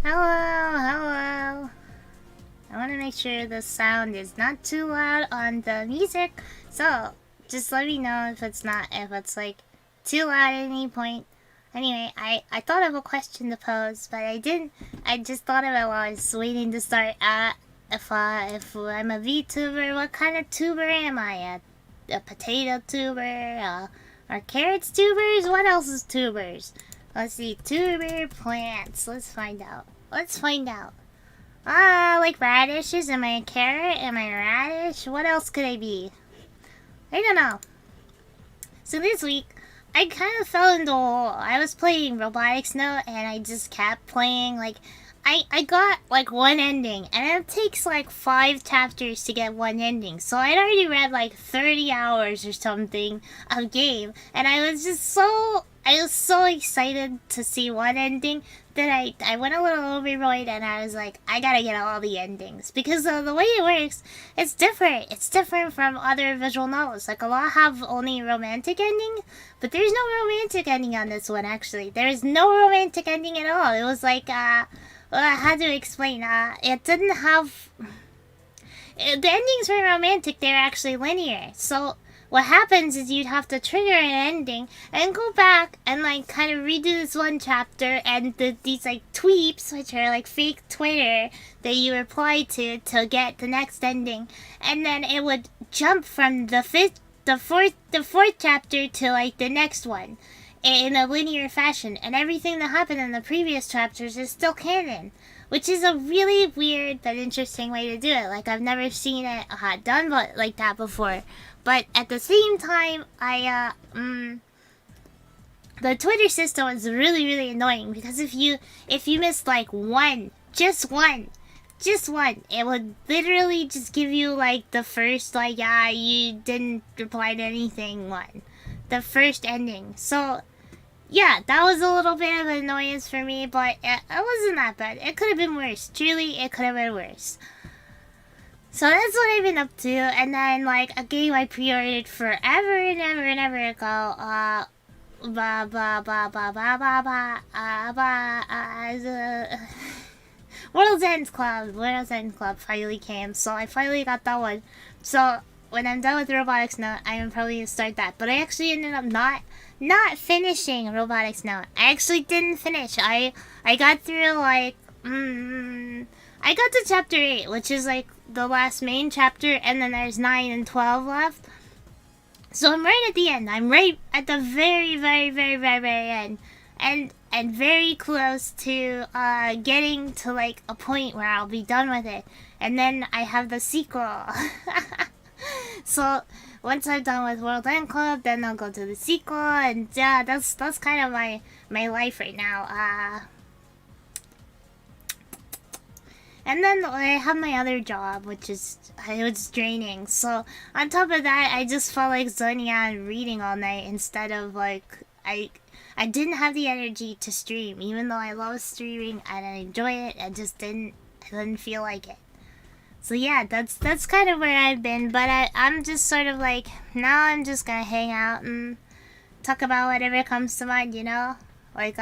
Hello, hello. I want to make sure the sound is not too loud on the music, so just let me know if it's like too loud at any point. Anyway, I thought of a question to pose, but I didn't. I just thought of it while I was waiting to start. If I'm a VTuber, what kind of tuber am I? A potato tuber? Are carrots tubers? What else is tubers? Let's see, tuber plants. Let's find out. Like radishes. Am I a carrot? Am I a radish? What else could I be? I don't know. So this week, I kind of fell into a hole. I was playing Robotics Note, and I just kept playing. Like, I got like one ending, and it takes like 5 chapters to get one ending. So I'd already read like 30 hours or something of game, and I was so excited to see one ending that I went a little overboard, and I was like, I gotta get all the endings. Because the way it works, it's different. It's different from other visual novels. Like, a lot have only romantic ending, but there's no romantic ending on this one, actually. There's no romantic ending at all. It was like, how to explain? It didn't have... The endings were romantic, they're actually linear. So what happens is you'd have to trigger an ending and go back and like kind of redo this one chapter, and these like tweets, which are like fake Twitter that you reply to get the next ending, and then it would jump from the fourth chapter to like the next one in a linear fashion, and everything that happened in the previous chapters is still canon, which is a really weird but interesting way to do it. Like, I've never seen it done like that before. But at the same time, the Twitter system is really, really annoying, because if you missed like just one, it would literally just give you like the first, like, you didn't reply to anything one. The first ending. So yeah, that was a little bit of an annoyance for me, but it wasn't that bad. It could have been worse. Truly, it could have been worse. So that's what I've been up to. And then, like, a game I pre-ordered forever and ever ago, World's End Club finally came, so I finally got that one. So when I'm done with Robotics Note, I'm probably gonna start that. But I actually ended up not finishing Robotics Note. I actually didn't finish. I got through like I got to chapter 8, which is like the last main chapter, and then there's 9 and 12 left. So I'm right at the end. I'm right at the very end, and very close to getting to like a point where I'll be done with it, and then I have the sequel. So once I'm done with World End Club, then I'll go to the sequel, and yeah, that's kind of my life right now. And then I have my other job, which is, it was draining. So on top of that, I just felt like zoning out and reading all night instead of like, I didn't have the energy to stream, even though I love streaming and I enjoy it. I didn't feel like it. So yeah, that's kind of where I've been. But I'm just sort of like, now I'm just gonna hang out and talk about whatever comes to mind, you know? Like,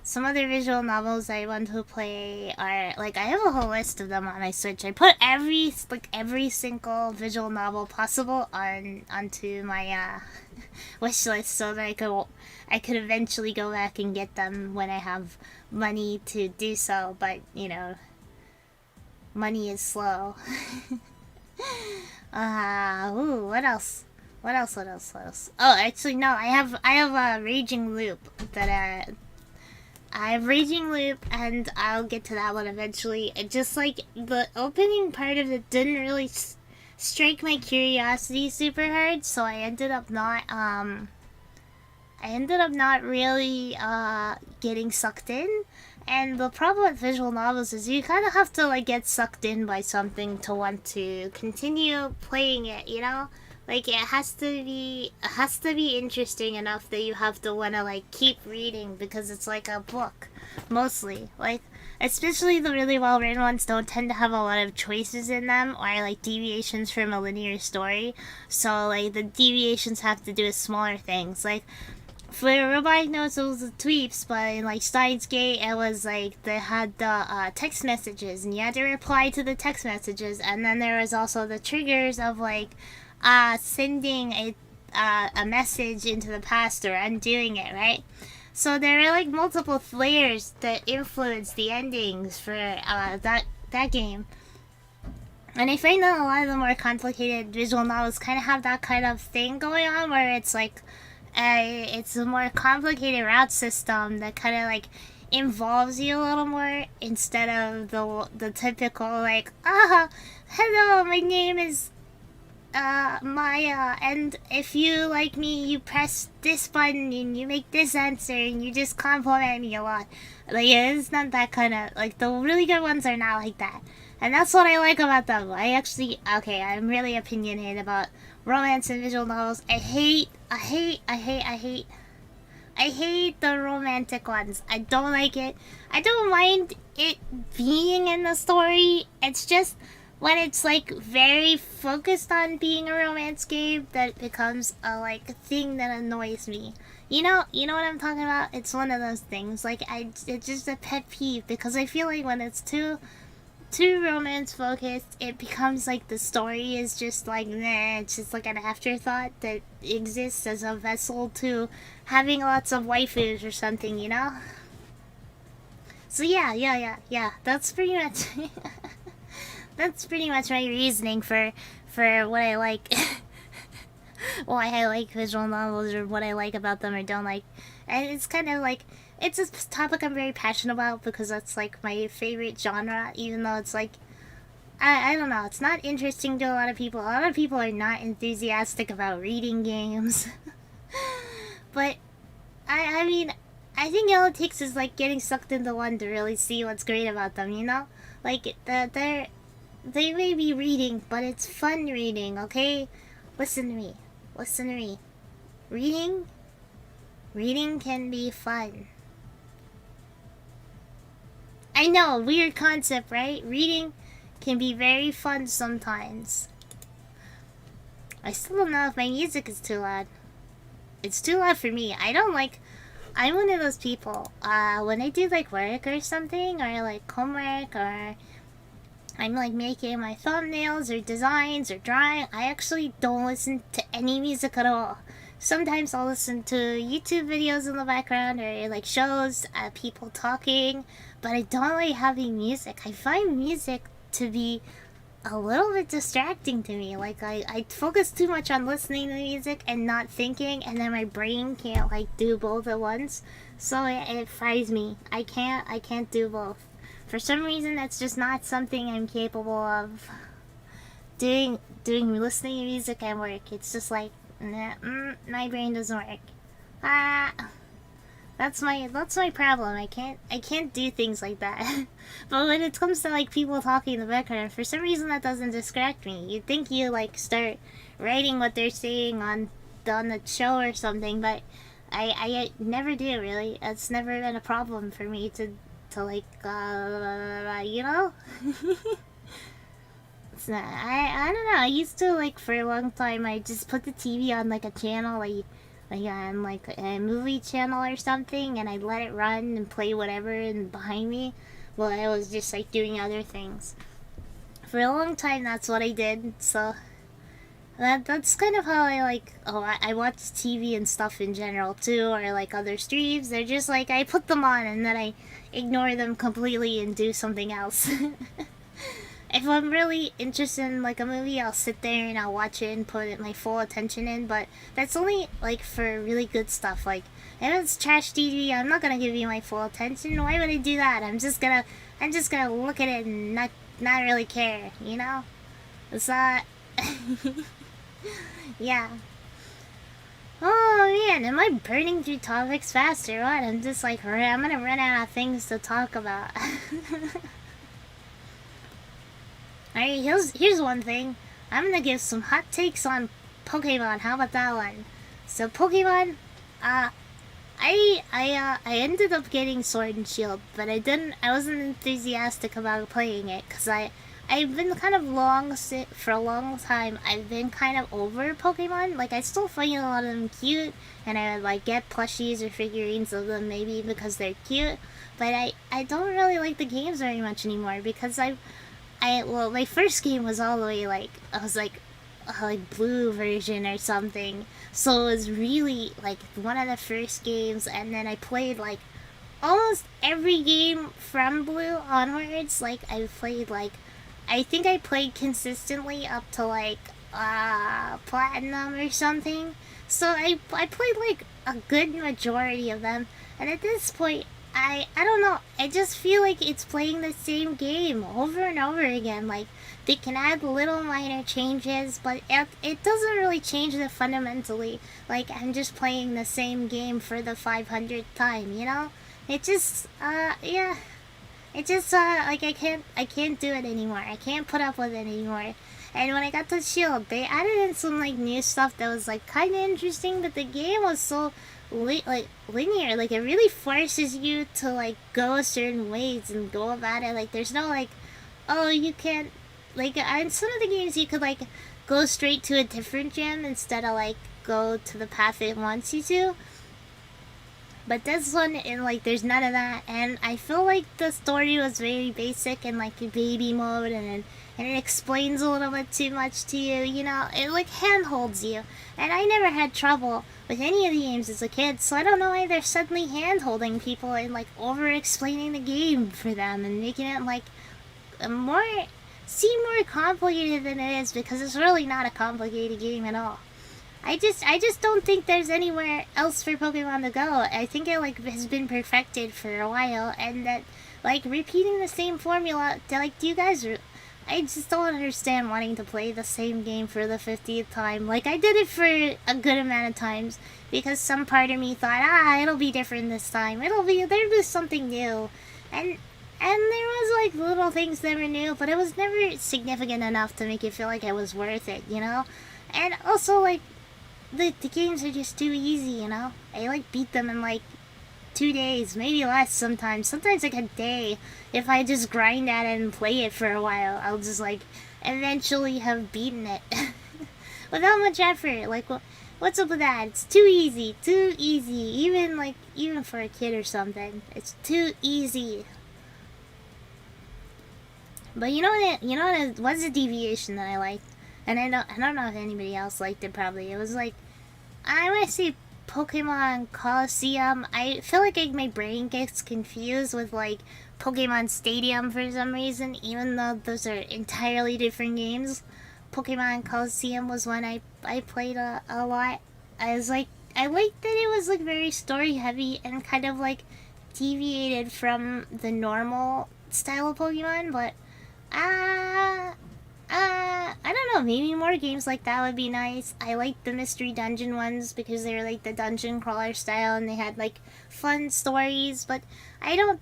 some other visual novels I want to play are, like, I have a whole list of them on my Switch. I put every single visual novel possible onto my wish list so that I could eventually go back and get them when I have money to do so. But, you know, money is slow. Ooh, what else? Oh, actually, no, I have a Raging Loop that, I have Raging Loop, and I'll get to that one eventually. It just, like, the opening part of it didn't really strike my curiosity super hard, so I ended up not really, getting sucked in. And the problem with visual novels is you kind of have to, like, get sucked in by something to want to continue playing it, you know? Like, it has to be interesting enough that you have to want to, like, keep reading, because it's like a book, mostly. Like, especially the really well-written ones don't tend to have a lot of choices in them, or, like, deviations from a linear story. So, like, the deviations have to do with smaller things. Like, for robotic notes, it was the tweets, but in like Steins Gate, it was like they had the text messages, and you had to reply to the text messages, and then there was also the triggers of like sending a message into the past or undoing it, right? So there are like multiple layers that influence the endings for that game. And I find that a lot of the more complicated visual novels kind of have that kind of thing going on, where it's like it's a more complicated route system that kind of like involves you a little more, instead of the typical like, hello, my name is Maya, and if you like me, you press this button and you make this answer and you just compliment me a lot. Like, it's not that kind of, like, the really good ones are not like that. And that's what I like about them. I'm really opinionated about romance and visual novels. I hate the romantic ones. I don't like it. I don't mind it being in the story. It's just when it's like very focused on being a romance game that it becomes a thing that annoys me. You know what I'm talking about? It's one of those things. Like, it's just a pet peeve, because I feel like when it's too romance focused, it becomes like the story is just like, nah, it's just like an afterthought that exists as a vessel to having lots of waifus or something, you know? So yeah, that's pretty much that's pretty much my reasoning for what I like why I like visual novels, or what I like about them or don't like. And it's kind of like, it's a topic I'm very passionate about, because that's like my favorite genre, even though it's like, I don't know, it's not interesting to a lot of people. A lot of people are not enthusiastic about reading games. But I mean, I think all it takes is like getting sucked into one to really see what's great about them, you know? Like, they may be reading, but it's fun reading, okay? Listen to me. Reading can be fun. I know, weird concept, right? Reading can be very fun sometimes. I still don't know if my music is too loud. It's too loud for me. I'm one of those people, when I do like work or something, or like homework, or I'm like making my thumbnails or designs or drawing, I actually don't listen to any music at all. Sometimes I'll listen to YouTube videos in the background, or like shows, people talking, but I don't like having music. I find music to be a little bit distracting to me. Like, I focus too much on listening to music and not thinking, and then my brain can't like do both at once. So it fries me. I can't do both. For some reason, that's just not something I'm capable of doing listening to music and work. It's just like, nah, my brain doesn't work. That's my problem. I can't do things like that. But when it comes to like people talking in the background, for some reason that doesn't distract me. You'd think you like start writing what they're saying on the show or something, but I never do, really. It's never been a problem for me to like you know. It's not, I don't know. I used to, like, for a long time, I just put the TV on like a channel, like on like a movie channel or something, and I'd let it run and play whatever and behind me while I was just like doing other things. For a long time, that's what I did. So that's kind of how I like. I watch TV and stuff in general too, or like other streams. They're just like, I put them on and then I ignore them completely and do something else. If I'm really interested in like a movie, I'll sit there and I'll watch it and put my full attention in, but that's only like for really good stuff. Like, if it's trash TV, I'm not gonna give you my full attention. Why would I do that? I'm just gonna look at it and not really care, you know? It's not yeah. Oh man, am I burning through topics fast or what? I'm just like, I'm gonna run out of things to talk about. Alright, here's one thing. I'm gonna give some hot takes on Pokemon. How about that one? So Pokemon, I ended up getting Sword and Shield, but I wasn't enthusiastic about playing it, because I I've been kind of for a long time. I've been kind of over Pokemon. Like I still find a lot of them cute, and I would like get plushies or figurines of them maybe because they're cute. But I don't really like the games very much anymore because well, my first game was all the way like I was like blue version or something. So it was really like one of the first games, and then I played like almost every game from blue onwards. Like I played like I think I played consistently up to like platinum or something. So I played like a good majority of them, and at this point I don't know, I just feel like it's playing the same game over and over again. Like they can add little minor changes, but it doesn't really change the fundamentally. Like I'm just playing the same game for the 500th time, you know? It just yeah. It just like I can't do it anymore. I can't put up with it anymore. And when I got to Shield, they added in some like new stuff that was like kind of interesting, but the game was so linear. Like it really forces you to like go certain ways and go about it. Like there's no like, oh, you can't, like in some of the games you could like go straight to a different gym instead of like go to the path it wants you to. But this one, and like, there's none of that, and I feel like the story was very basic and like baby mode, and it explains a little bit too much to you. You know, it like handholds you, and I never had trouble with any of the games as a kid, so I don't know why they're suddenly handholding people and like over explaining the game for them and making it like seem more complicated than it is, because it's really not a complicated game at all. I just don't think there's anywhere else for Pokemon to go. I think it like has been perfected for a while, and that like repeating the same formula. Like, do you guys? I just don't understand wanting to play the same game for the 50th time. Like I did it for a good amount of times because some part of me thought, it'll be different this time. There'll be something new, and there was like little things that were new, but it was never significant enough to make it feel like it was worth it, you know. And also like. The games are just too easy, you know? I like beat them in like 2 days, maybe less sometimes like a day. If I just grind at it and play it for a while, I'll just like eventually have beaten it without much effort. Like what's up with that? It's too easy, even for a kid or something. It's too easy. But you know what was a deviation that I liked? And I don't know if anybody else liked it. Probably it was like, I want to say Pokemon Coliseum. I feel like my brain gets confused with like Pokemon Stadium for some reason, even though those are entirely different games. Pokemon Coliseum was one I played a lot. I liked that it was like very story heavy and kind of like deviated from the normal style of Pokemon, but I don't know, maybe more games like that would be nice. I liked the mystery dungeon ones because they were like the dungeon crawler style and they had like fun stories, but I don't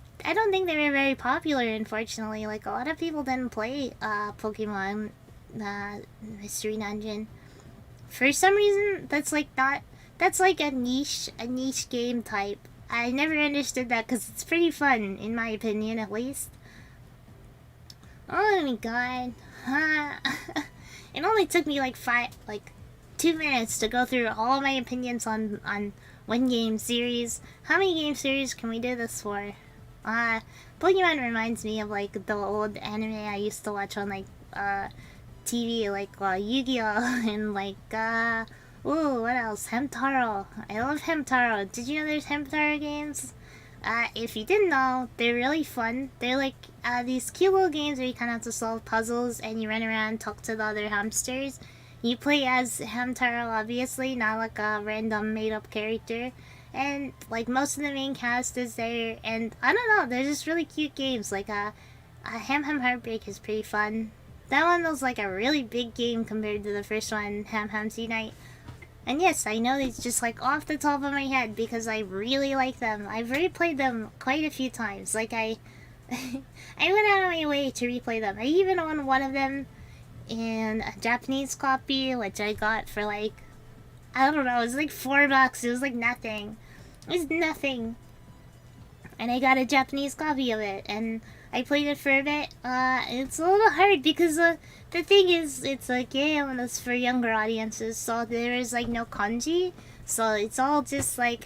think they were very popular, unfortunately. Like a lot of people didn't play Pokemon Mystery Dungeon. For some reason that's like a niche game type. I never understood that because it's pretty fun, in my opinion at least. Oh my god. It only took me like 2 minutes to go through all my opinions on one game series. How many game series can we do this for? Pokemon reminds me of like the old anime I used to watch on like TV, like Yu-Gi-Oh! And like what else? Hamtaro. I love Hamtaro. Did you know there's Hamtaro games? If you didn't know, they're really fun. They're like these cute little games where you kind of have to solve puzzles and you run around and talk to the other hamsters. You play as Hamtaro, obviously, not like a random made-up character. And like most of the main cast is there, and I don't know, they're just really cute games. Like Ham Ham Heartbreak is pretty fun. That one was like a really big game compared to the first one, Ham Ham Night. And yes, I know these just like off the top of my head because I really like them. I've replayed them quite a few times. Like I went out of my way to replay them. I even own one of them in a Japanese copy, which I got for like, I don't know, it was like $4. It was like nothing. It was nothing. and I got a Japanese copy of it, and I played it for a bit. It's a little hard because the thing is, it's a game that's for younger audiences, so there is like no kanji, so it's all just like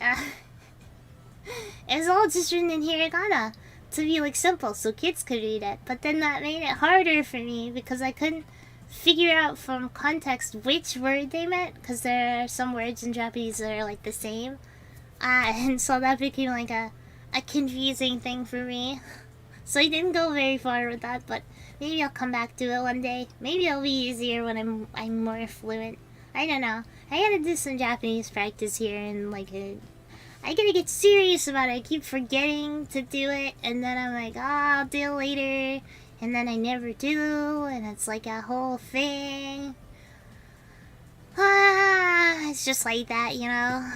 it's all just written in hiragana to be like simple, so kids could read it. But then that made it harder for me because I couldn't figure out from context which word they meant, because there are some words in Japanese that are like the same, and so that became like a confusing thing for me. So I didn't go very far with that, but maybe I'll come back to it one day. Maybe it'll be easier when I'm more fluent. I don't know. I gotta do some Japanese practice here, and like I gotta get serious about it. I keep forgetting to do it, and then I'm like, I'll do it later, and then I never do, and it's like a whole thing. It's just like that, you know.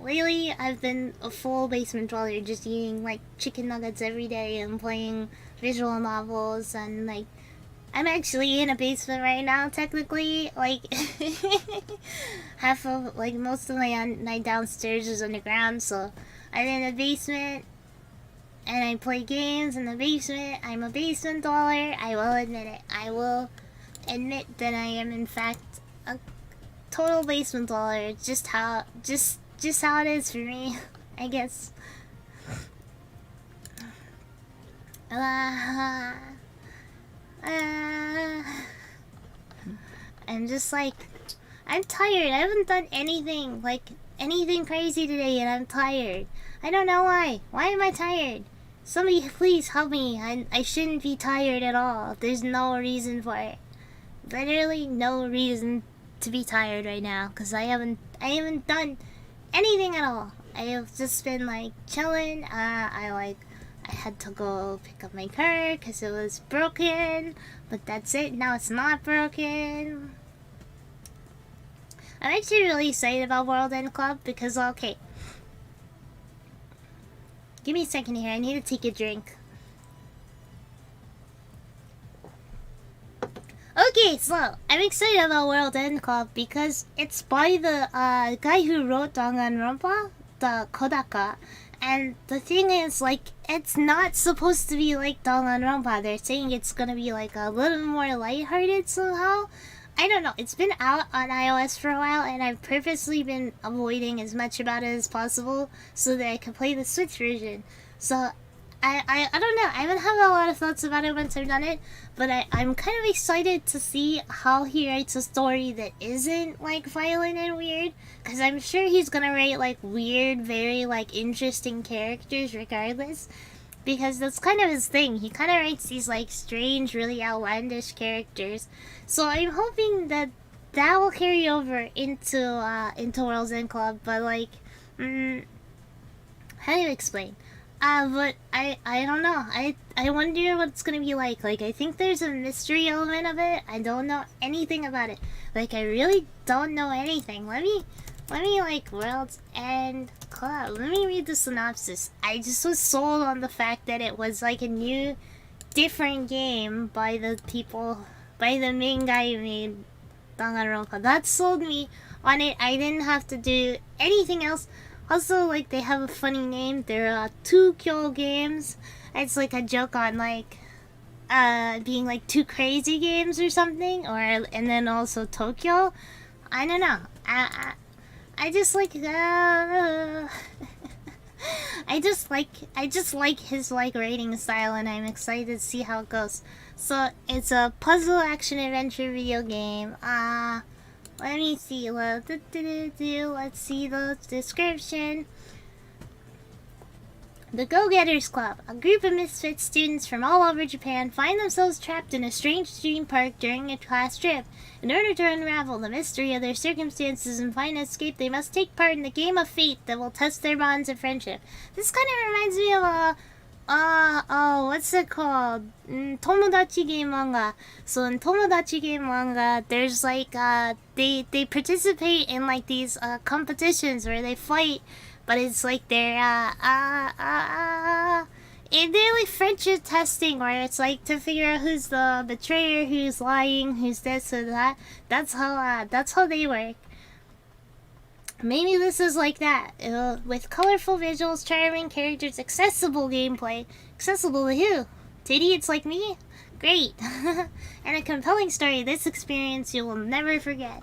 Lately, I've been a full basement dweller, just eating like chicken nuggets every day and playing visual novels, and like I'm actually in a basement right now, technically. Like half of like most of my downstairs is underground, so I'm in a basement and I play games in the basement. I'm a basement dweller. I will admit it. I will admit that I am in fact a total basement dweller. Just how it is for me, I guess. I'm just like, I'm tired. I haven't done anything crazy today, and I'm tired. I don't know why. Why am I tired? Somebody please help me. I shouldn't be tired at all. There's no reason for it. Literally no reason to be tired right now, because I haven't done anything at all. I have just been like chilling. I had to go pick up my car because it was broken, but that's it. Now it's not broken. I'm actually really excited about World End Club because, okay, give me a second here. I need to take a drink. Okay, so I'm excited about World End Club because it's by the guy who wrote Danganronpa, the Kodaka. And the thing is, like, it's not supposed to be like Danganronpa. They're saying it's gonna be like a little more lighthearted somehow. I don't know. It's been out on iOS for a while, and I've purposely been avoiding as much about it as possible so that I can play the Switch version. So I don't know. I haven't had a lot of thoughts about it once I've done it, but I'm kind of excited to see how he writes a story that isn't like violent and weird, because I'm sure he's gonna write like weird, very like interesting characters regardless, because that's kind of his thing. He kind of writes these like strange, really outlandish characters. So I'm hoping that will carry over into World's End Club, but like, how do you explain? But I don't know. I wonder what it's gonna be like. Like, I think there's a mystery element of it. I don't know anything about it. Like, I really don't know anything. Let me like World's End Club. Let me read the synopsis. I just was sold on the fact that it was like a new, different game by the main guy who made Danganronpa. That sold me on it. I didn't have to do anything else. Also, like, they have a funny name. They're Tukyo games. It's like a joke on like being like too crazy games or something, and then also Tokyo. I don't know. I just like I just like his like writing style, and I'm excited to see how it goes. So it's a puzzle action adventure video game. Let me see. Let's see the description. The Go-Getters Club. A group of misfit students from all over Japan find themselves trapped in a strange theme park during a class trip. In order to unravel the mystery of their circumstances and find escape, they must take part in the game of fate that will test their bonds of friendship. This kind of reminds me of what's it called? Tomodachi game manga. So in Tomodachi game manga, there's like, they participate in like these, competitions where they fight, but it's like they're like friendship testing, where it's like to figure out who's the betrayer, who's lying, who's this or that. That's how they work. maybe this is like that. With colorful visuals, charming characters, accessible gameplay. Accessible to who? To idiots like me? Great. And a compelling story. This experience you will never forget.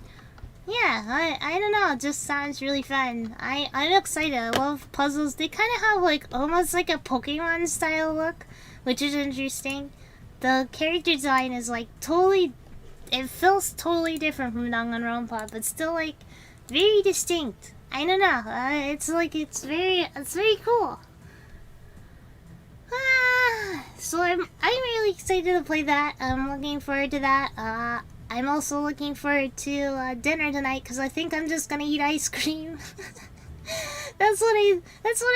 Yeah, I don't know. It just sounds really fun. I'm excited. I love puzzles. They kind of have like almost like a Pokemon style look, which is interesting. The character design is like totally, it feels totally different from Danganronpa, but still like very distinct. I don't know. It's very cool. So I'm really excited to play that. I'm looking forward to that. I'm also looking forward to dinner tonight because I think I'm just gonna eat ice cream. That's what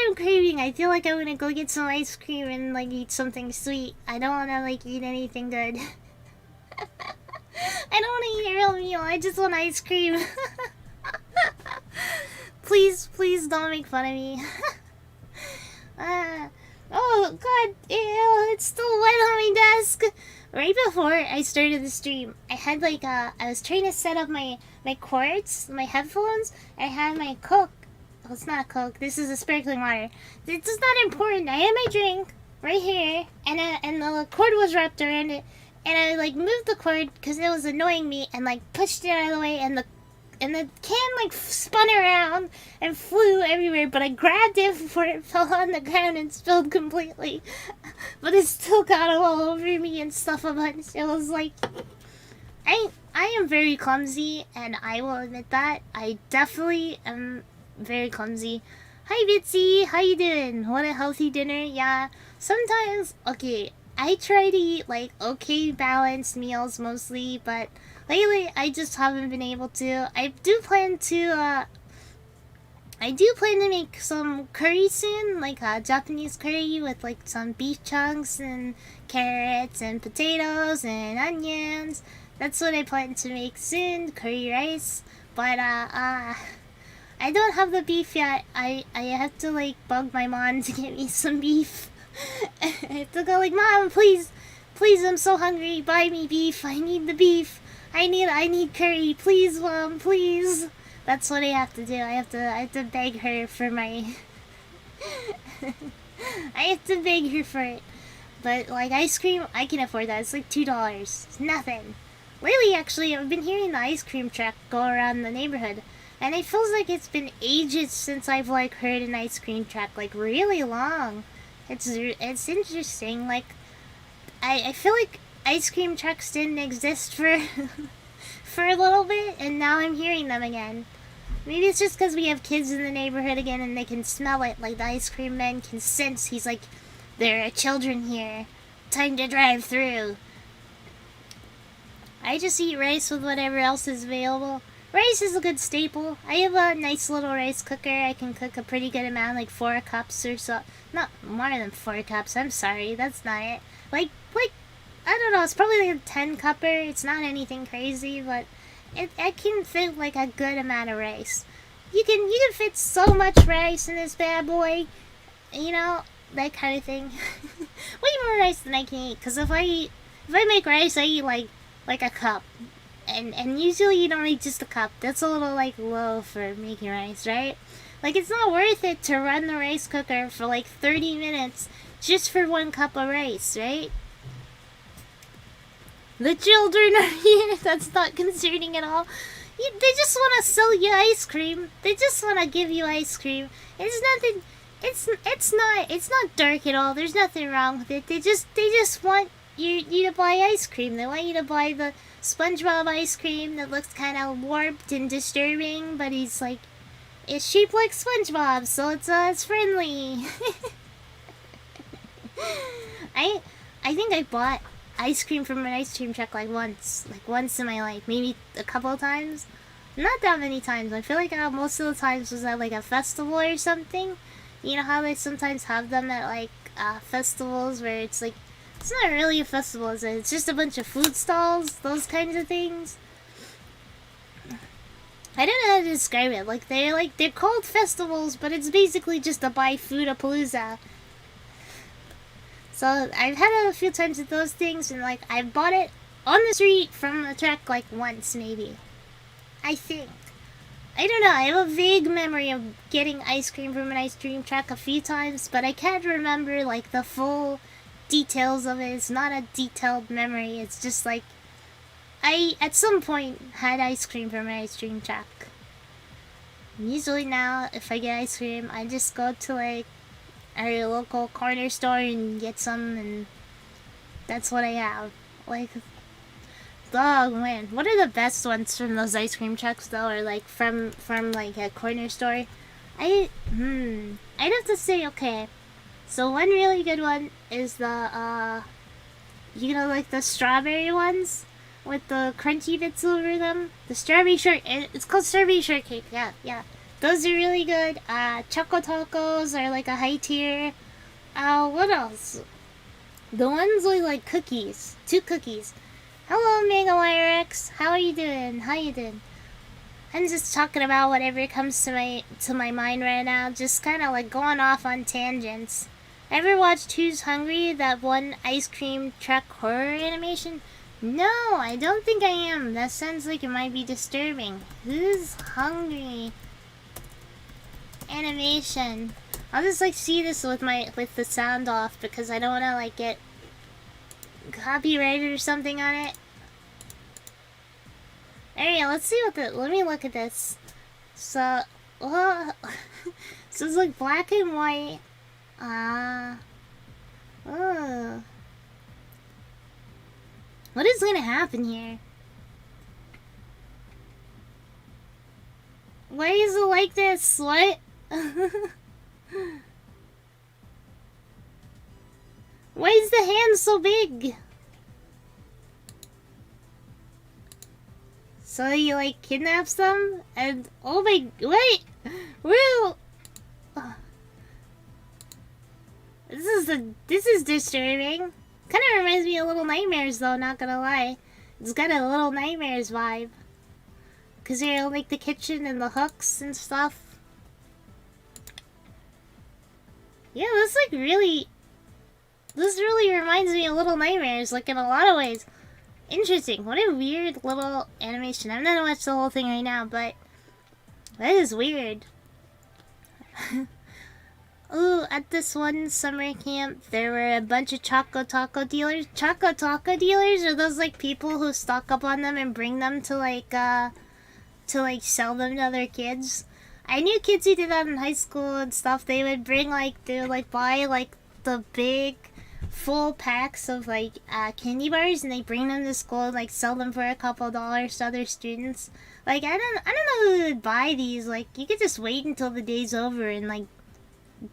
I'm craving. I feel like I'm gonna go get some ice cream and like eat something sweet. I don't wanna like eat anything good. I don't wanna eat a real meal. I just want ice cream. Please don't make fun of me. Oh god, ew, it's still wet on my desk. Right before I started the stream, I had like I was trying to set up my cords, my headphones. I had my Coke. Oh, it's not a Coke. This is a sparkling water. This is not important. I had my drink right here, and the cord was wrapped around it, and I like moved the cord because it was annoying me, and like pushed it out of the way, and the can like spun around and flew everywhere, but I grabbed it before it fell on the ground and spilled completely. But it still got all over me and stuff a bunch. It was like, I am very clumsy, and I will admit that. I definitely am very clumsy. Hi Bitsy, how you doing? Want a healthy dinner? Yeah, sometimes, okay, I try to eat like okay balanced meals mostly, but lately I just haven't been able to. I do plan to make some curry soon, like a Japanese curry with like some beef chunks and carrots and potatoes and onions. That's what I plan to make soon, curry rice. But I don't have the beef yet. I have to like bug my mom to get me some beef. I have to go like, Mom, please, I'm so hungry. Buy me beef. I need the beef. I need curry. Please, Mom, please. That's what I have to do. I have to beg her for my. I have to beg her for it. But like ice cream, I can afford that. It's like $2. It's nothing. Lately, actually, I've been hearing the ice cream truck go around the neighborhood, and it feels like it's been ages since I've like heard an ice cream truck, like really long. It's interesting. Like, I feel like ice cream trucks didn't exist for for a little bit, and now I'm hearing them again. Maybe it's just because we have kids in the neighborhood again, and they can smell it. Like the ice cream man can sense. He's like, there are children here. Time to drive through. I just eat rice with whatever else is available. Rice is a good staple. I have a nice little rice cooker. I can cook a pretty good amount, like 4 cups or so. Not more than 4 cups. I'm sorry, that's not it. Like I don't know. It's probably like a 10 cupper. It's not anything crazy, but I can fit like a good amount of rice. You can fit so much rice in this bad boy. You know, that kind of thing. Way more rice than I can eat. Cause if I make rice, I eat like a cup. And usually you don't eat just a cup. That's a little like low for making rice, right? Like it's not worth it to run the rice cooker for like 30 minutes just for 1 cup of rice, right? The children are here. That's not concerning at all. They just want to sell you ice cream. They just want to give you ice cream. It's nothing. It's not dark at all. There's nothing wrong with it. They just want you to buy ice cream. They want you to buy the SpongeBob ice cream that looks kind of warped and disturbing, but it's shaped like SpongeBob, so it's friendly. I think I bought ice cream from an ice cream truck like once in my life, maybe a couple of times. Not that many times. I feel like most of the times was at like a festival or something. You know how they sometimes have them at like festivals where it's like, it's not really a festival, is it? It's just a bunch of food stalls, those kinds of things. I don't know how to describe it. They're called festivals, but it's basically just a buy food-a-palooza. So I've had it a few times at those things, and like I bought it on the street from the truck like once maybe. I think I don't know, I have a vague memory of getting ice cream from an ice cream truck a few times, but I can't remember, like, the full details of it. It's not a detailed memory, it's just like, I, at some point, had ice cream from an ice cream truck. Usually now, if I get ice cream, I just go to, like, our local corner store and get some, and that's what I have. Like, oh man, what are the best ones from those ice cream trucks though, or like from like a corner store? I'd have to say, okay, so one really good one is the you know, like the strawberry ones with the crunchy bits over them. The strawberry it's called strawberry shortcake. Yeah, those are really good. Choco tacos are like a high tier. What else? The ones with like cookies, 2 cookies. Hello, Mega Lyrex. How are you doing? How you doing? I'm just talking about whatever comes to my mind right now. Just kind of like going off on tangents. Ever watched Who's Hungry? That one ice cream truck horror animation? No, I don't think I am. That sounds like it might be disturbing. Who's Hungry? Animation. I'll just like see this with the sound off because I don't want to like get copyrighted or something on it. Alright, let's see let me look at this. So, so it's like black and white. What is gonna happen here? Why is it like this? What? Why is the hand so big? So he like kidnaps them and oh my wait, real. This is disturbing. Kind of reminds me of Little Nightmares though. Not gonna lie, it's got a Little Nightmares vibe. Cause you're in like the kitchen and the hooks and stuff. Yeah, this really reminds me of Little Nightmares, like in a lot of ways. Interesting. What a weird little animation. I'm not gonna watch the whole thing right now, but that is weird. Ooh, at this one summer camp, there were a bunch of Choco Taco dealers. Choco Taco dealers are those like people who stock up on them and bring them to like sell them to other kids. I knew kids who did that in high school and stuff. They would buy like the big full packs of like candy bars and they bring them to school and like sell them for a couple dollars to other students. Like I don't know who would buy these. Like you could just wait until the day's over and like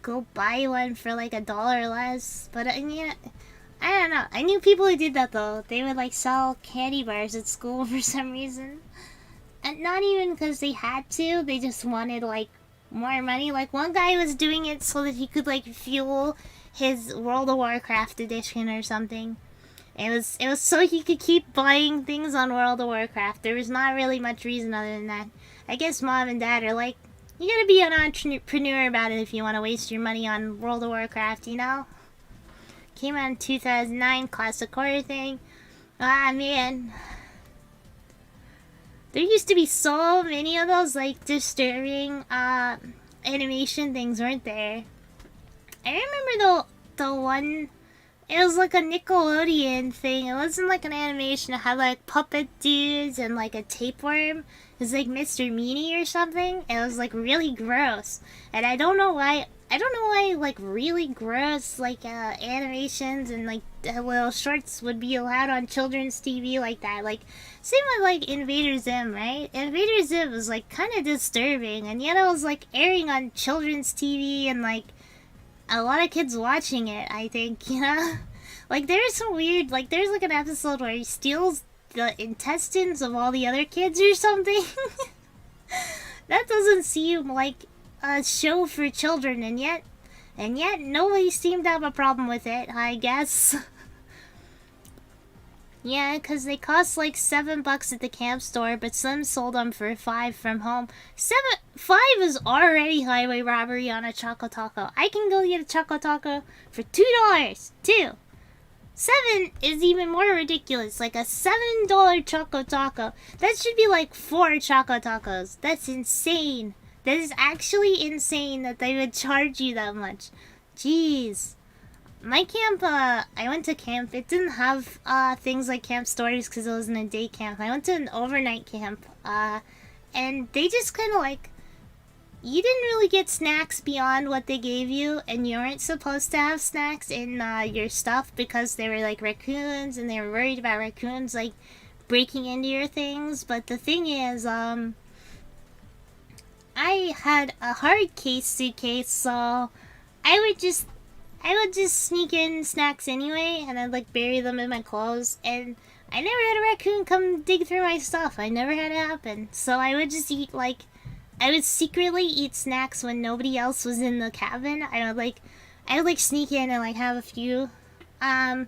go buy one for like $1 less. But yeah, I don't know. I knew people who did that though. They would like sell candy bars at school for some reason. And not even because they had to, they just wanted like more money. Like one guy was doing it so that he could like fuel his World of Warcraft edition or something. It was so he could keep buying things on World of Warcraft. There was not really much reason other than that. I guess mom and dad are like, you gotta be an entrepreneur about it if you want to waste your money on World of Warcraft, you know? Came out in 2009, classic horror thing. Ah man. There used to be so many of those like disturbing animation things, weren't there? I remember the one, it was like a Nickelodeon thing. It wasn't like an animation. It had like puppet dudes and like a tapeworm. It was like Mr. Meanie or something. It was like really gross. And I don't know why like really gross like animations and like little shorts would be allowed on children's TV like that. Like same with like Invader Zim, right? Invader Zim was like kind of disturbing and yet it was like airing on children's TV and like a lot of kids watching it, I think, you know? Like there's some weird, like there's like an episode where he steals the intestines of all the other kids or something. That doesn't seem like a show for children, and yet nobody seemed to have a problem with it, I guess. Yeah, because they cost like $7 at the camp store, but some sold them for $5 from home. $5 is already highway robbery on a Choco Taco. I can go get a Choco Taco for $2 too. 7 is even more ridiculous. Like a $7 Choco Taco. That should be like 4 Choco Tacos. That's insane. That is actually insane that they would charge you that much. Jeez. My camp, I went to camp. It didn't have things like camp stories because it wasn't a day camp. I went to an overnight camp. And they just kind of like... You didn't really get snacks beyond what they gave you, and you weren't supposed to have snacks in your stuff because they were like raccoons, and they were worried about raccoons like breaking into your things. But the thing is, I had a hard case suitcase, so I would just sneak in snacks anyway, and I'd like bury them in my clothes, and I never had a raccoon come dig through my stuff. I never had it happen. So I would just eat like... I would secretly eat snacks when nobody else was in the cabin. I would sneak in and like have a few. But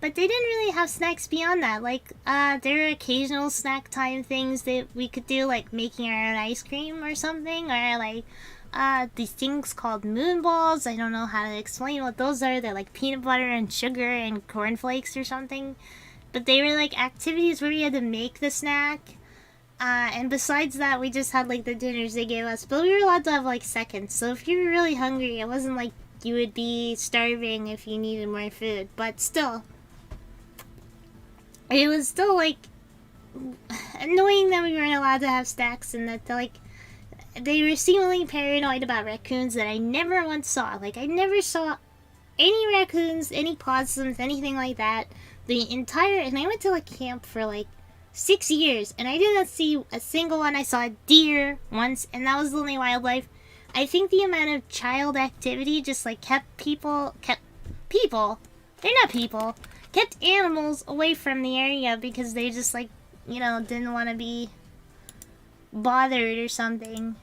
they didn't really have snacks beyond that. Like, there were occasional snack time things that we could do, like making our own ice cream or something, or like, these things called moon balls. I don't know how to explain what those are. They're like peanut butter and sugar and cornflakes or something. But they were like activities where we had to make the snack. And besides that, we just had like the dinners they gave us. But we were allowed to have like seconds. So if you were really hungry, it wasn't like you would be starving if you needed more food. But still, it was still like annoying that we weren't allowed to have snacks, and that they were seemingly paranoid about raccoons that I never once saw. Like, I never saw any raccoons, any possums, anything like that. And I went to like camp for like 6 years, and I didn't see a single one. I saw a deer once, and that was the only wildlife. I think the amount of child activity just like kept animals away from the area because they just like, you know, didn't want to be bothered or something.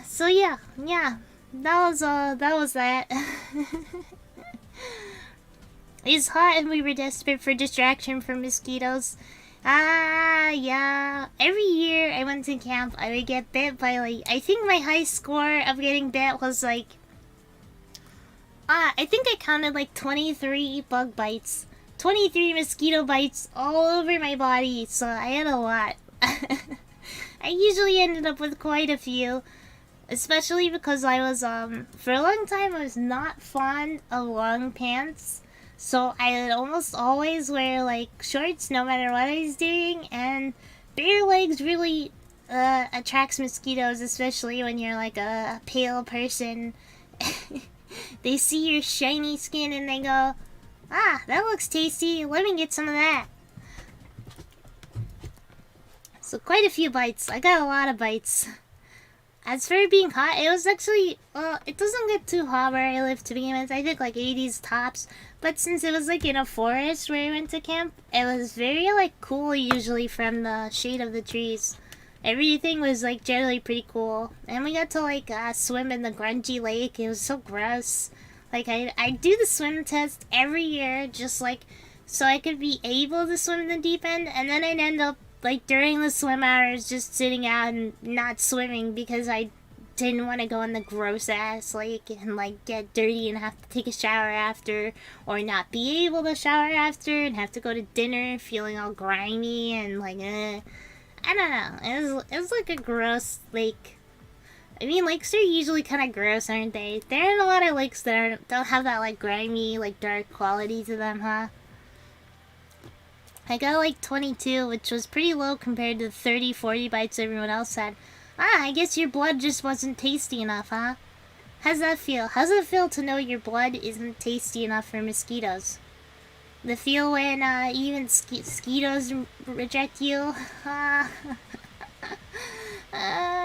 So yeah, that was that. It's hot and we were desperate for distraction from mosquitoes. Yeah. Every year I went to camp, I would get bit by like... I think my high score of getting bit was like... I think I counted like 23 bug bites. 23 mosquito bites all over my body, so I had a lot. I usually ended up with quite a few. Especially because I was, for a long time I was not fond of long pants. So I would almost always wear like shorts no matter what I was doing, and bare legs really attracts mosquitoes, especially when you're like a pale person. They see your shiny skin and they go, ah, that looks tasty, let me get some of that. So quite a few bites. I got a lot of bites. As for it being hot, it was actually, well, it doesn't get too hot where I live to begin with. I think like 80s tops. But since it was like in a forest where I went to camp, it was very like cool usually from the shade of the trees. Everything was like generally pretty cool. And we got to like swim in the grungy lake. It was so gross. Like I do the swim test every year just like so I could be able to swim in the deep end, and then I'd end up like during the swim hours just sitting out and not swimming because I didn't want to go in the gross ass lake and like get dirty and have to take a shower after, or not be able to shower after and have to go to dinner feeling all grimy and like I don't know. It was like a gross lake. I mean, lakes are usually kind of gross, aren't they? There are a lot of lakes that don't have that like grimy, like dark quality to them, huh? I got like 22, which was pretty low compared to the 30, 40 bites everyone else had. I guess your blood just wasn't tasty enough, huh? How's that feel? How's it feel to know your blood isn't tasty enough for mosquitoes? The feel when even mosquitoes reject you?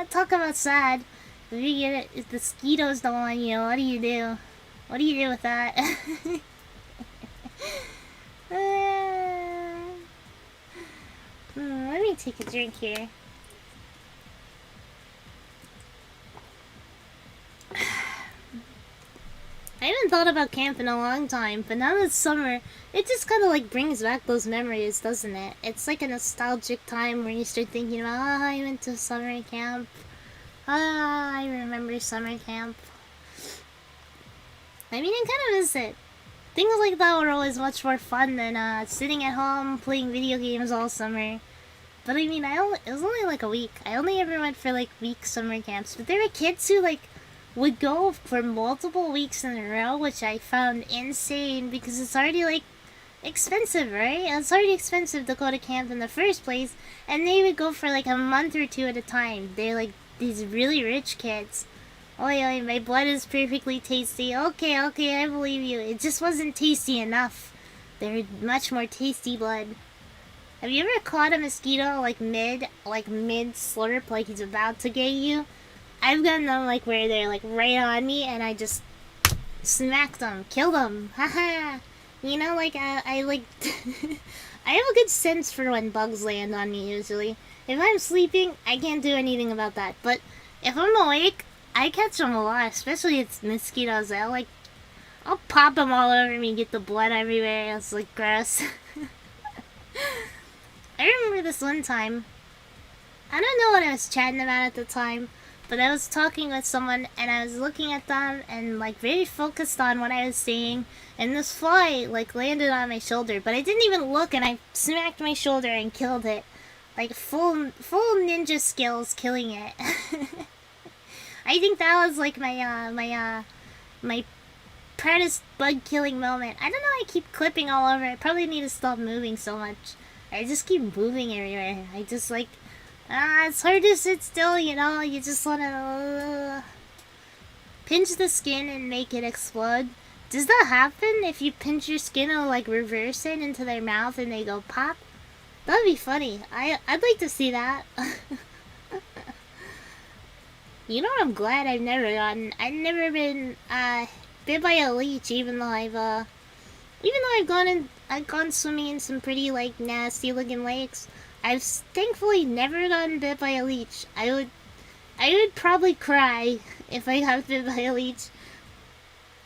Talk about sad. If the mosquitoes don't want you, what do you do? What do you do with that? Let me take a drink here. I haven't thought about camp in a long time, but now that it's summer, it just kind of like brings back those memories, doesn't it? It's like a nostalgic time where you start thinking about, oh, I went to summer camp. Ah, I remember summer camp. I mean, I kind of miss it. Things like that were always much more fun than sitting at home playing video games all summer. But I mean, it was only like a week. I only ever went for like week summer camps. But there were kids who like would go for multiple weeks in a row, which I found insane because it's already like expensive, right? It's already expensive to go to camp in the first place, and they would go for like a month or two at a time. They're like these really rich kids. Oi, oi, my blood is perfectly tasty. Okay, I believe you. It just wasn't tasty enough. They're much more tasty blood. Have you ever caught a mosquito like mid slurp, like he's about to get you? I've gotten them like where they're like right on me, and I just smacked them, killed them. Haha. You know, like I like I have a good sense for when bugs land on me usually. If I'm sleeping, I can't do anything about that. But if I'm awake, I catch them a lot, especially it's mosquitoes. I'll pop them all over me, get the blood everywhere. It's like gross. I remember this one time. I don't know what I was chatting about at the time, but I was talking with someone and I was looking at them and like very focused on what I was saying, and this fly like landed on my shoulder, but I didn't even look and I smacked my shoulder and killed it. Like full ninja skills killing it. I think that was like my proudest bug killing moment. I don't know, I keep clipping all over. I probably need to stop moving so much. I just keep moving everywhere. I just like, it's hard to sit still, you know? You just wanna pinch the skin and make it explode. Does that happen if you pinch your skin or like reverse it into their mouth and they go pop? That'd be funny. I'd like to see that. You know what I'm glad I've never been bit by a leech, even though I've gone swimming in some pretty like nasty looking lakes. I've thankfully never gotten bit by a leech. I would probably cry if I got bit by a leech.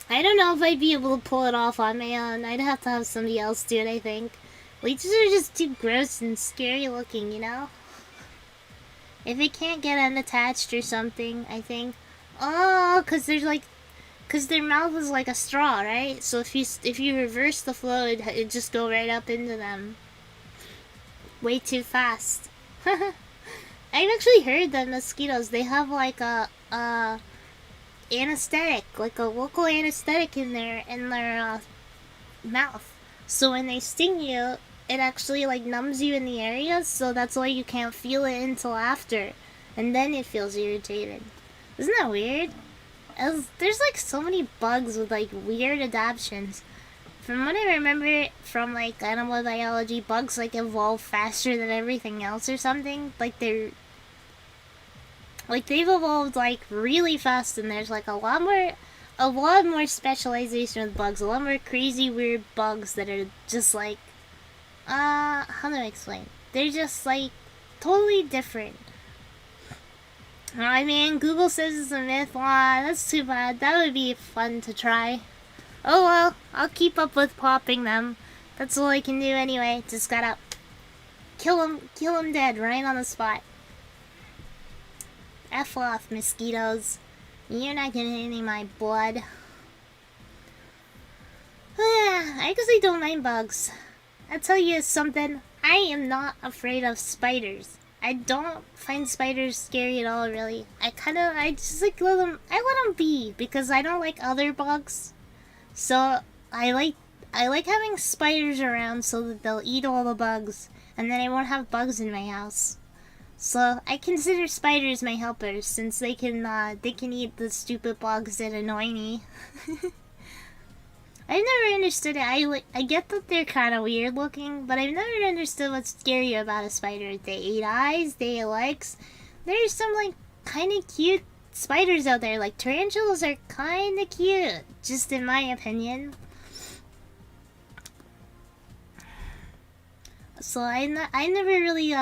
I don't know if I'd be able to pull it off on my own. I'd have to have somebody else do it, I think. Leeches are just too gross and scary looking, you know? If it can't get unattached or something, I think. Oh, cause their mouth is like a straw, right? So if you reverse the flow, it'd just go right up into them. Way too fast. I've actually heard that mosquitoes, they have like a anesthetic, like a local anesthetic in their mouth. So when they sting you, it actually like numbs you in the area, so that's why you can't feel it until after, and then it feels irritated. Isn't that weird? There's like so many bugs with like weird adaptations. From what I remember from like animal biology, bugs like evolve faster than everything else or something. Like they've evolved like really fast, and there's like a lot more specialization with bugs, a lot more crazy weird bugs that are just like how do I explain? They're just like totally different. I mean, Google says it's a myth. Wow, that's too bad. That would be fun to try. Oh well, I'll keep up with popping them. That's all I can do anyway. Just gotta kill them dead right on the spot. F off, mosquitoes. You're not getting any of my blood. I actually don't mind bugs. I'll tell you something. I am not afraid of spiders. I don't find spiders scary at all, really. I just like let them be because I don't like other bugs. So I like having spiders around so that they'll eat all the bugs, and then I won't have bugs in my house. So I consider spiders my helpers, since they can eat the stupid bugs that annoy me. I've never understood it. I get that they're kind of weird looking, but I've never understood what's scary about a spider. They 8 eyes, they 8 legs. There's some like kind of cute spiders out there. Like tarantulas are kind of cute, just in my opinion. So I never really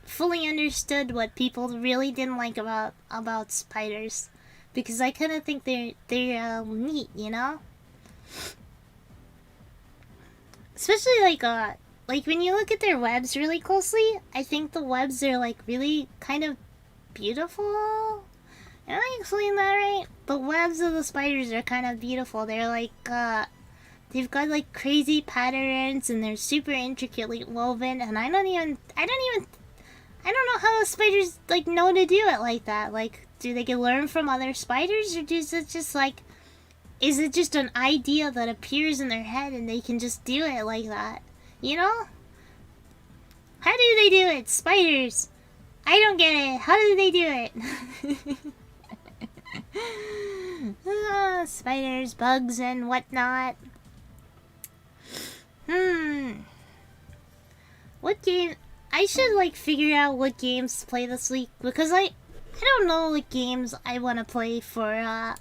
fully understood what people really didn't like about spiders, because I kind of think they're neat, you know. Especially like when you look at their webs really closely, I think the webs are like really kind of beautiful. Am I explaining that right? The webs of the spiders are kind of beautiful. They're like, they've got like crazy patterns and they're super intricately woven. And I don't know how the spiders like know to do it like that. Like, do they get learn from other spiders, or is it just like, is it just an idea that appears in their head and they can just do it like that? You know? How do they do it? Spiders. I don't get it. How do they do it? Spiders, bugs, and whatnot. What game? I should like figure out what games to play this week, because I don't know what games I want to play for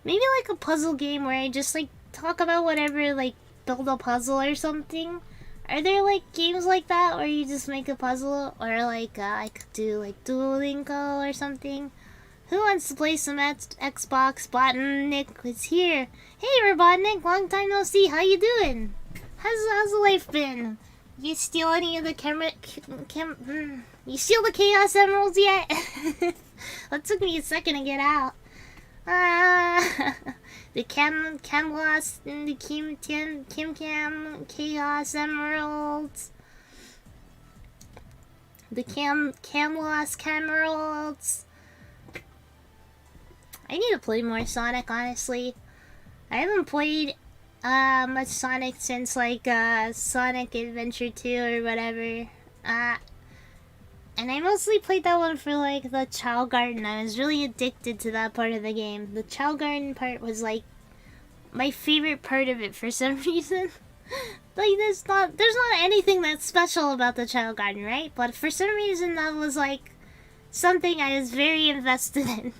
maybe like a puzzle game where I just like talk about whatever, like build a puzzle or something. Are there like games like that where you just make a puzzle, or like I could do like Duolingo or something? Who wants to play some Xbox? Botnik is here. Hey, Robotnik, long time no see. How you doing? How's the life been? You steal any of the you steal the Chaos Emeralds yet? It took me a second to get out. The Camlost and the Kim Chaos Emeralds. The Camlost Emeralds. I need to play more Sonic, honestly. I haven't played much Sonic since like Sonic Adventure 2 or whatever. And I mostly played that one for like the Chow Garden. I was really addicted to that part of the game. The Chow Garden part was like my favorite part of it for some reason. Like there's not anything that's special about the Chow Garden, right? But for some reason that was like something I was very invested in.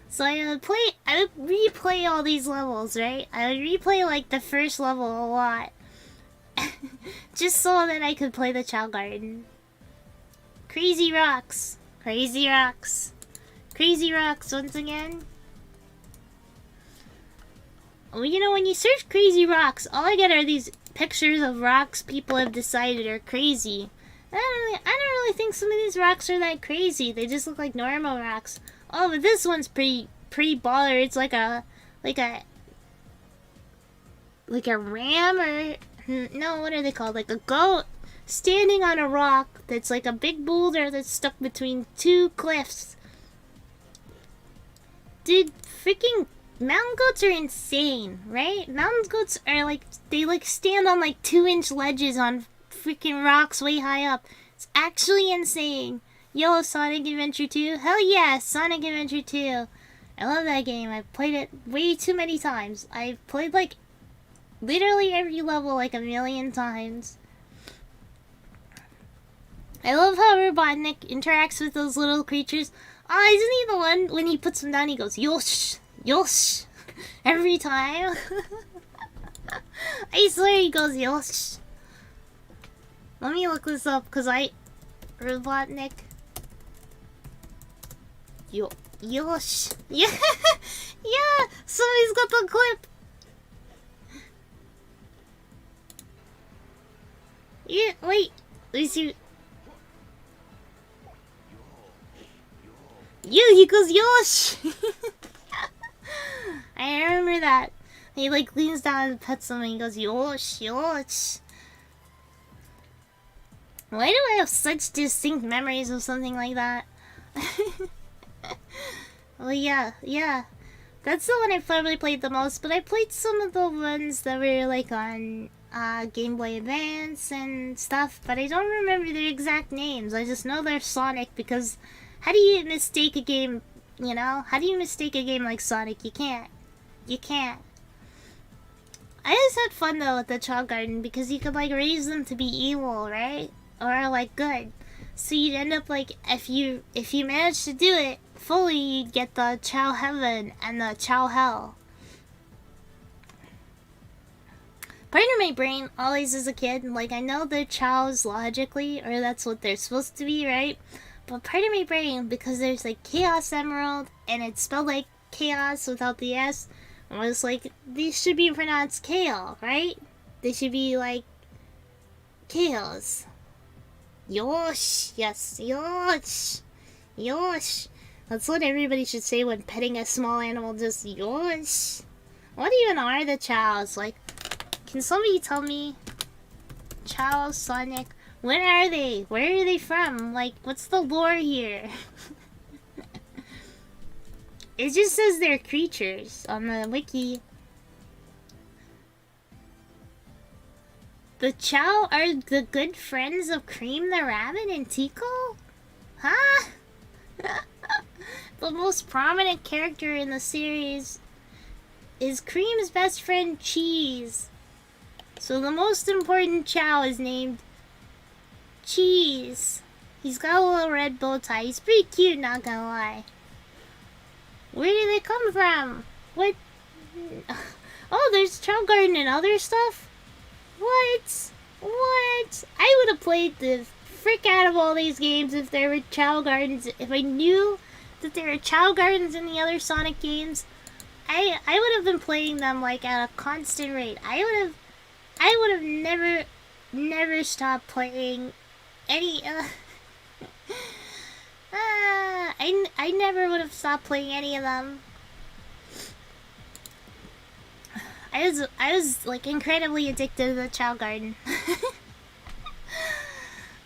So I would replay all these levels, right? I would replay like the first level a lot. Just so that I could play the Chow Garden. Crazy rocks. Crazy rocks. Crazy rocks once again. Well, you know, when you search crazy rocks, all I get are these pictures of rocks people have decided are crazy. I don't really think some of these rocks are that crazy. They just look like normal rocks. Oh, but this one's pretty baller. It's like a ram, or no, what are they called? Like a goat standing on a rock that's like a big boulder that's stuck between two cliffs. Dude, freaking mountain goats are insane, right? Mountain goats are like, they like stand on like 2-inch ledges on freaking rocks way high up. It's actually insane. Yo, Sonic Adventure 2? Hell yeah, Sonic Adventure 2. I love that game. I've played it way too many times. I've played like literally every level like a million times. I love how Robotnik interacts with those little creatures. Oh, isn't he the one when he puts them down he goes, yosh, yosh, every time? I swear he goes, yosh. Let me look this up, because Robotnik. Yosh. Yeah, yeah, somebody's got the clip. Yeah, wait, let me see. He goes, yosh! I remember that. He like leans down and pets him and he goes, yosh, yosh. Why do I have such distinct memories of something like that? Well, yeah. That's the one I probably played the most, but I played some of the ones that were like on Game Boy Advance and stuff, but I don't remember their exact names. I just know they're Sonic, because how do you mistake a game, you know? How do you mistake a game like Sonic? You can't. You can't. I just had fun though with the Chow Garden, because you could like raise them to be evil, right? Or like good. So you'd end up like, if you managed to do it fully, you'd get the Chow Heaven and the Chow Hell. Part of my brain, always as a kid, like I know they're chows logically, or that's what they're supposed to be, right? But part of my brain, because there's like Chaos Emerald, and it's spelled like chaos without the S, I was like, these should be pronounced kale, right? They should be like chaos. Yosh, yes, yosh. Yosh. That's what everybody should say when petting a small animal. Just yosh. What even are the chows? Like, can somebody tell me? Chow, Sonic. When are they? Where are they from? Like, what's the lore here? It just says they're creatures on the wiki. The Chow are the good friends of Cream the Rabbit and Tico? Huh? The most prominent character in the series is Cream's best friend Cheese. So the most important Chow is named Cheese. He's got a little red bow tie. He's pretty cute, not gonna lie. Where do they come from? What? Oh, there's Chow Garden and other stuff? What? What? I would have played the frick out of all these games if there were Chow Gardens. If I knew that there were Chow Gardens in the other Sonic games, I would have been playing them like at a constant rate. I would have never stopped playing any. I never would have stopped playing any of them. I was like incredibly addicted to the Chow Garden.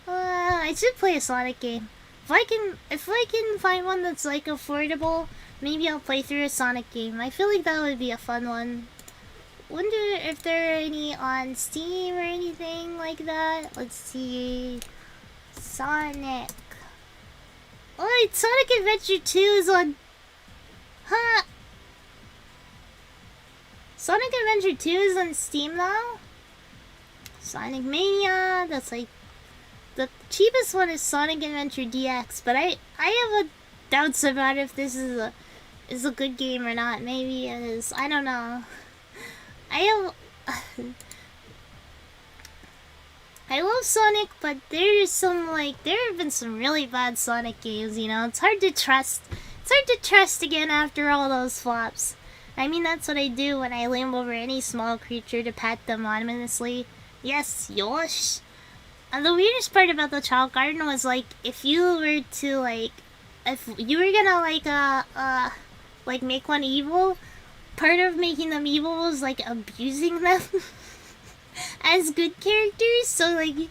I should play a Sonic game. If I can find one that's like affordable, maybe I'll play through a Sonic game. I feel like that would be a fun one. Wonder if there are any on Steam or anything like that. Let's see. Sonic. Oh, wait, Sonic Adventure 2 is on... Huh? Sonic Adventure 2 is on Steam now? Sonic Mania, that's like... The cheapest one is Sonic Adventure DX, but I have a doubts about if this is a good game or not. Maybe it is. I don't know. I love Sonic, but there's some there have been some really bad Sonic games, you know. It's hard to trust. It's hard to trust again after all those flops. I mean, that's what I do when I limp over any small creature to pat them ominously. Yes, yosh. And the weirdest part about the Chow Garden was if you were to if you were gonna make one evil, part of making them evil was abusing them as good characters. So you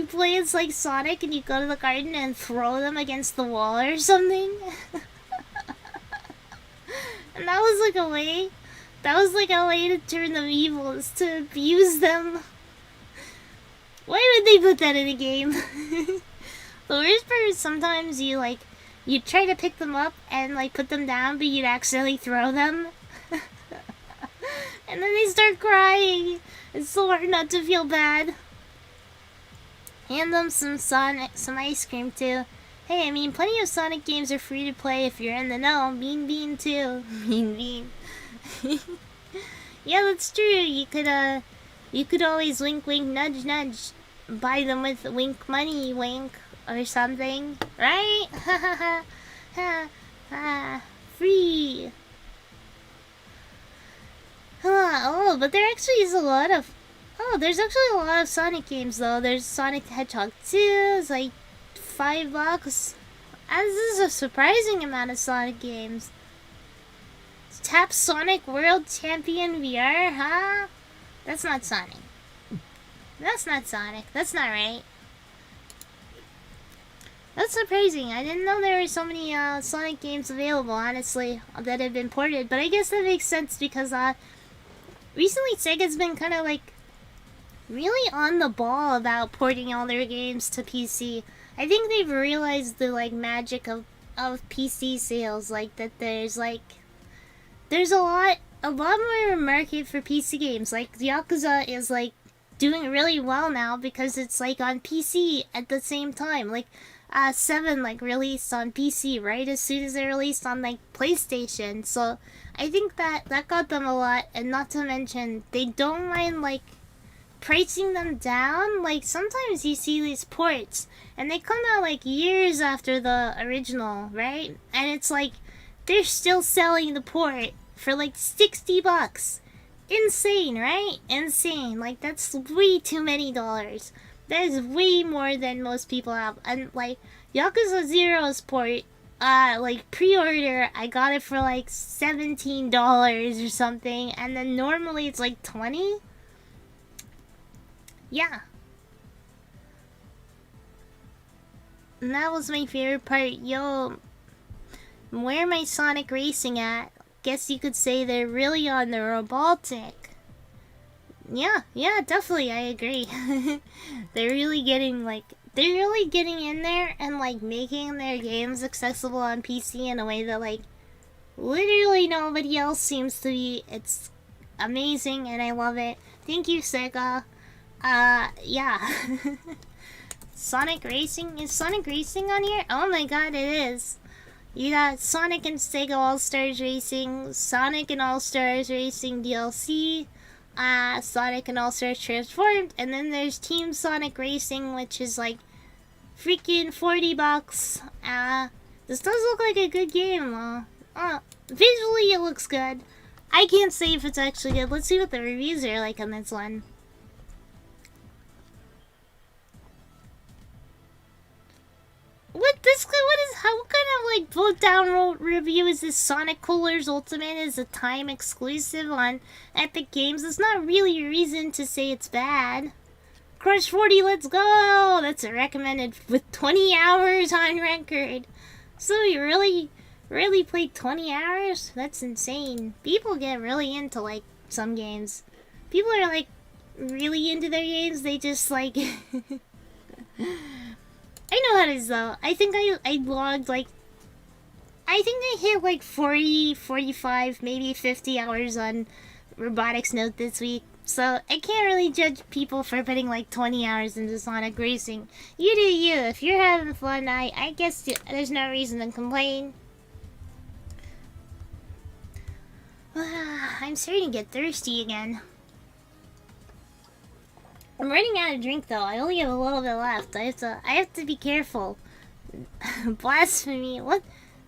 play as Sonic and you go to the garden and throw them against the wall or something. And that was a way. That was a way to turn them evil, is to abuse them. Why would they put that in a game? The worst part is sometimes you try to pick them up and put them down, but you'd accidentally throw them. And then they start crying. It's so hard not to feel bad. Hand them some ice cream too. Hey, I mean, plenty of Sonic games are free to play if you're in the know. Mean Bean too. Mean Bean. Yeah, that's true. You could always wink, wink, nudge, nudge. Buy them with wink money, wink, or something, right? Ha ha ha ha ha. Free. Oh, but there actually is a lot of. Oh, there's actually a lot of Sonic games though. There's Sonic the Hedgehog 2. It's $5. This is a surprising amount of Sonic games. Tap Sonic World Champion VR, huh? That's not Sonic. That's not Sonic. That's not right. That's surprising. I didn't know there were so many Sonic games available, honestly, that have been ported. But I guess that makes sense because recently Sega's been kind of really on the ball about porting all their games to PC. I think they've realized the magic of PC sales, that there's a lot more market for PC games. Yakuza is doing really well now because it's on PC at the same time. 7 released on PC right as soon as it released on PlayStation. So I think that got them a lot, and not to mention they don't mind pricing them down. Sometimes you see these ports and they come out years after the original, right? And it's they're still selling the port for $60. Insane, right? Insane. That's way too many dollars. That is way more than most people have. And Yakuza Zero's port like pre-order, I got it for like $17 or something, and then normally it's like 20. Yeah. And that was my favorite part. Yo, where am I Sonic Racing at? Guess you could say they're really on the robotic. Yeah, definitely, I agree. They're really getting in there and like making their games accessible on PC in a way that like literally nobody else seems to be. It's amazing and I love it. Thank you, Sega. Yeah. Sonic Racing? Is Sonic Racing on here? Oh my god, it is. You got Sonic and Sega All-Stars Racing, Sonic and All-Stars Racing DLC, Sonic and All-Stars Transformed, and then there's Team Sonic Racing, which is like freaking $40. This does look like a good game. Visually it looks good. I can't say if it's actually good. Let's see what the reviews are like on this one. What kind of like vote down review is this? Sonic Coolers Ultimate is a time exclusive on Epic Games. It's not really a reason to say it's bad. Crush 40, let's go! That's a recommended with 20 hours on record. So you really played 20 hours? That's insane. People get really into like some games. People are like really into their games. They just like I know how it is though. I think I logged like I think I hit like 40, 45, maybe 50 hours on Robotics Note this week. So I can't really judge people for putting like 20 hours into Sonic Racing. You do you. If you're having fun, I guess there's no reason to complain. I'm starting to get thirsty again. I'm running out of drink though. I only have a little bit left. I have to be careful. Blasphemy. What?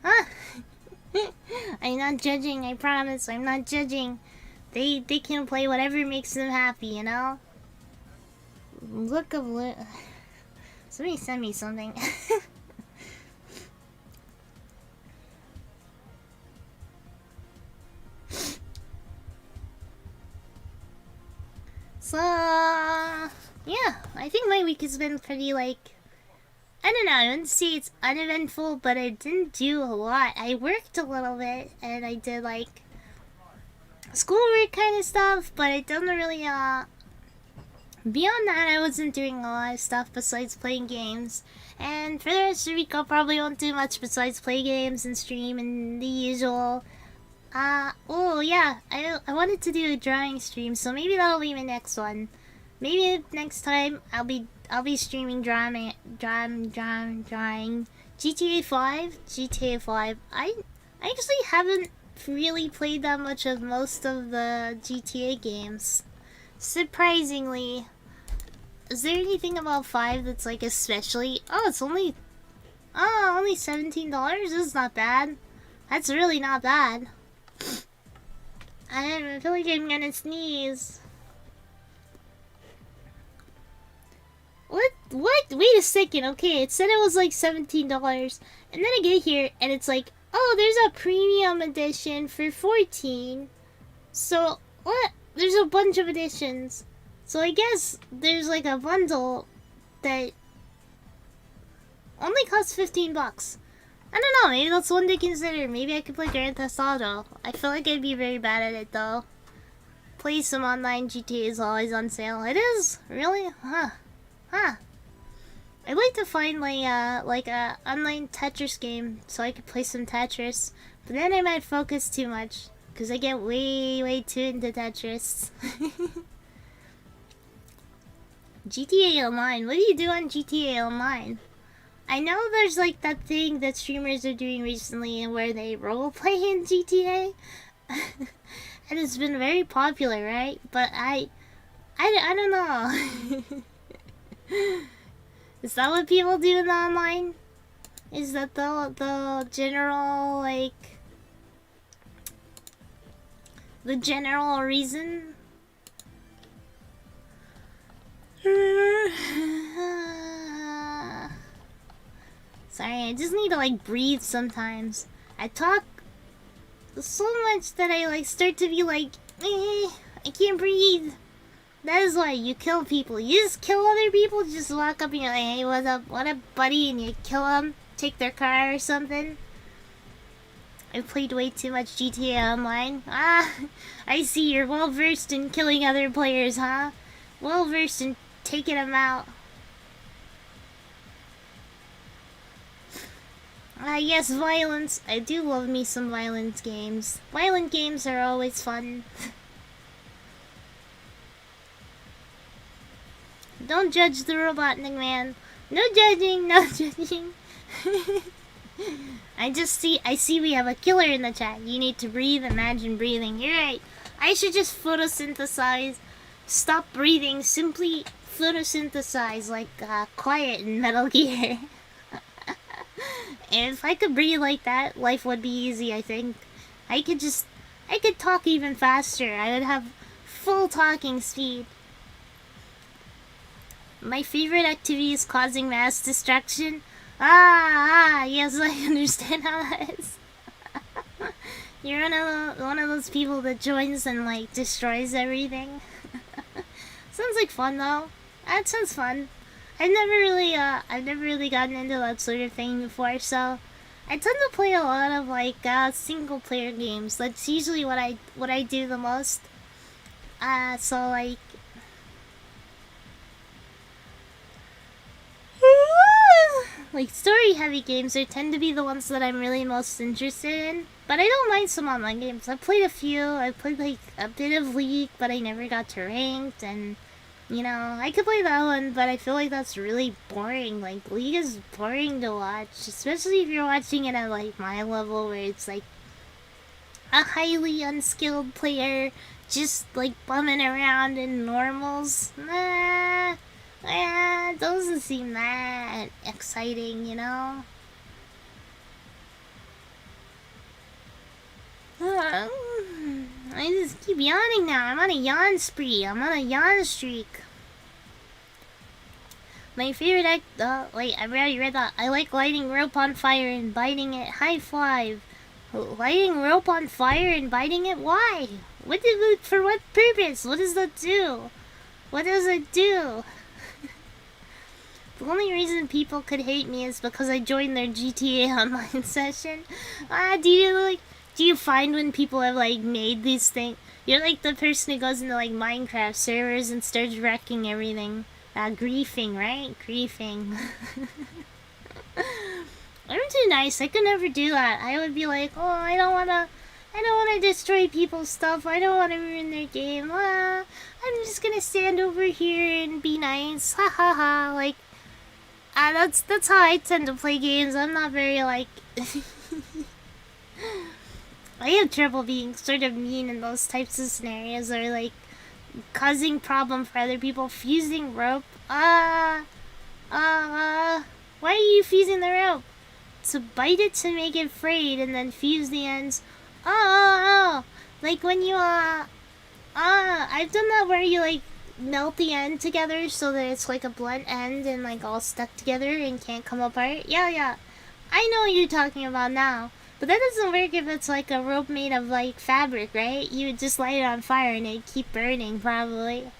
Huh? I'm not judging, I promise. I'm not judging. They can play whatever makes them happy, you know? Somebody send me something. So, yeah, I think my week has been pretty, like, I don't know, I wouldn't say it's uneventful, but I didn't do a lot. I worked a little bit, and I did, like, schoolwork kind of stuff, but it doesn't really, beyond that, I wasn't doing a lot of stuff besides playing games. And for the rest of the week, I probably won't do much besides play games and stream and the usual. Oh yeah, I wanted to do a drawing stream, so maybe that'll be my next one. Maybe next time I'll be streaming drawing. GTA 5. I actually haven't really played that much of most of the GTA games. Surprisingly. Is there anything about 5 that's like especially... Oh, it's only $17? This is not bad. That's really not bad. I feel like I'm gonna sneeze. What? Wait a second. Okay, it said it was like $17. And then I get here and it's like, oh, there's a premium edition for $14. So, what? There's a bunch of editions. So I guess there's like a bundle that only costs $15. I don't know, maybe that's one to consider. Maybe I could play Grand Theft Auto. I feel like I'd be very bad at it though. Play some online GTA is always on sale. It is? Really? Huh. I'd like to find like a online Tetris game so I could play some Tetris. But then I might focus too much. Because I get way too into Tetris. GTA Online. What do you do on GTA Online? I know there's like that thing that streamers are doing recently where they roleplay in GTA. And it's been very popular, right? But I don't know. Is that what people do in the online? Is that the general, like... the general reason? Sorry, I just need to like breathe sometimes. I talk so much that I like start to be like, I can't breathe. That is why you kill people. You just kill other people, just walk up and you're like, hey, what's up, what up, buddy? And you kill them, take their car or something. I've played way too much GTA Online. Ah, I see you're well versed in killing other players, huh? Well versed in taking them out. Ah, yes, violence. I do love me some violent games. Violent games are always fun. Don't judge the Robotnik man. No judging, no judging. I see we have a killer in the chat. You need to breathe, imagine breathing. You're right. I should just photosynthesize. Stop breathing, simply photosynthesize like Quiet in Metal Gear. And if I could breathe like that, life would be easy, I think. I could talk even faster. I would have full talking speed. My favorite activity is causing mass destruction. Yes, I understand how that is. You're one of those people that joins and like destroys everything. Sounds like fun though. That sounds fun. I've never really gotten into that sort of thing before, so I tend to play a lot of like single player games. That's usually what I do the most. So like like story-heavy games tend to be the ones that I'm really most interested in. But I don't mind some online games. I've played a few. I played like a bit of League, but I never got to ranked. And you know, I could play that one, but I feel like that's really boring. Like League is boring to watch, especially if you're watching it at like my level, where it's like a highly unskilled player just like bumming around in normals. It doesn't seem that exciting, you know? I just keep yawning now. I'm on a yawn spree. I'm on a yawn streak. My favorite wait, I already read that. I like lighting rope on fire and biting it. High five. Lighting rope on fire and biting it? Why? For what purpose? What does that do? What does it do? The only reason people could hate me is because I joined their GTA Online session. Do you find when people have like made these things, you're like the person who goes into like Minecraft servers and starts wrecking everything. Griefing, right? Griefing. I'm too nice. I could never do that. I would be like, oh, I don't wanna destroy people's stuff. I don't wanna ruin their game. I'm just gonna stand over here and be nice. Ha ha ha. Like, that's how I tend to play games. I'm not very like I have trouble being sort of mean in those types of scenarios, or like causing problem for other people. Fusing rope. Why are you fusing the rope? To bite it to make it frayed and then fuse the ends. Like when you I've done that where you like melt the end together so that it's like a blunt end and like all stuck together and can't come apart. Yeah. I know what you're talking about now. But that doesn't work if it's like a rope made of like fabric, right? You would just light it on fire and it'd keep burning probably.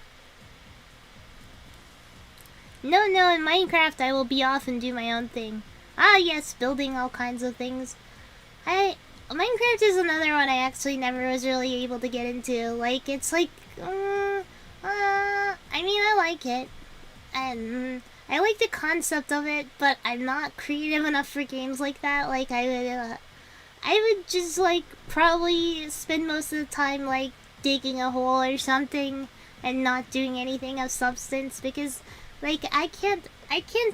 No, in Minecraft I will be off and do my own thing. Yes, building all kinds of things. Minecraft is another one I actually never was really able to get into. Like, it's like, I mean, I like it. And I like the concept of it, but I'm not creative enough for games like that. Like, I would just, like, probably spend most of the time, like, digging a hole or something and not doing anything of substance, because, like, I can't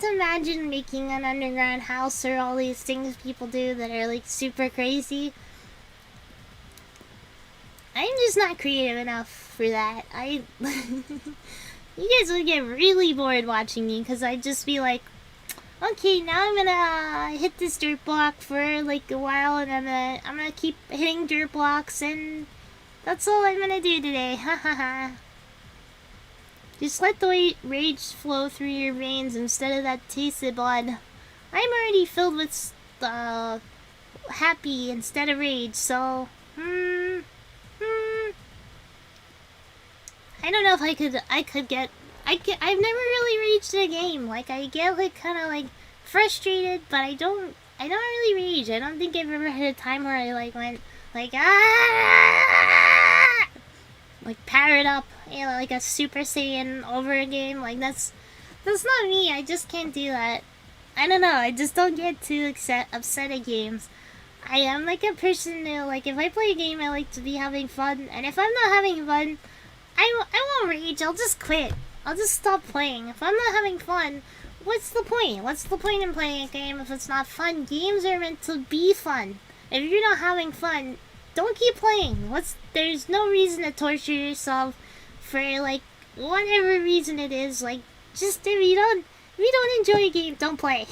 imagine making an underground house or all these things people do that are, like, super crazy. I'm just not creative enough for that. You guys would get really bored watching me, because I'd just be like, okay, now I'm gonna hit this dirt block for like a while, and I'm gonna keep hitting dirt blocks, and that's all I'm gonna do today. Ha ha ha. Just let the rage flow through your veins instead of that tasted blood. I'm already filled with happy instead of rage, so I don't know if I've never really raged in a game. Like, I get like kind of like frustrated, but I don't really rage. I don't think I've ever had a time where I like went like like powered up, like a Super Saiyan over a game. Like that's not me. I just can't do that. I don't know. I just don't get too upset at games. I am like a person who, like, if I play a game, I like to be having fun. And if I'm not having fun, I won't rage. I'll just quit. I'll just stop playing. If I'm not having fun, what's the point? What's the point in playing a game if it's not fun? Games are meant to be fun. If you're not having fun, don't keep playing. There's no reason to torture yourself for, like, whatever reason it is. Like, just if you don't enjoy a game, don't play.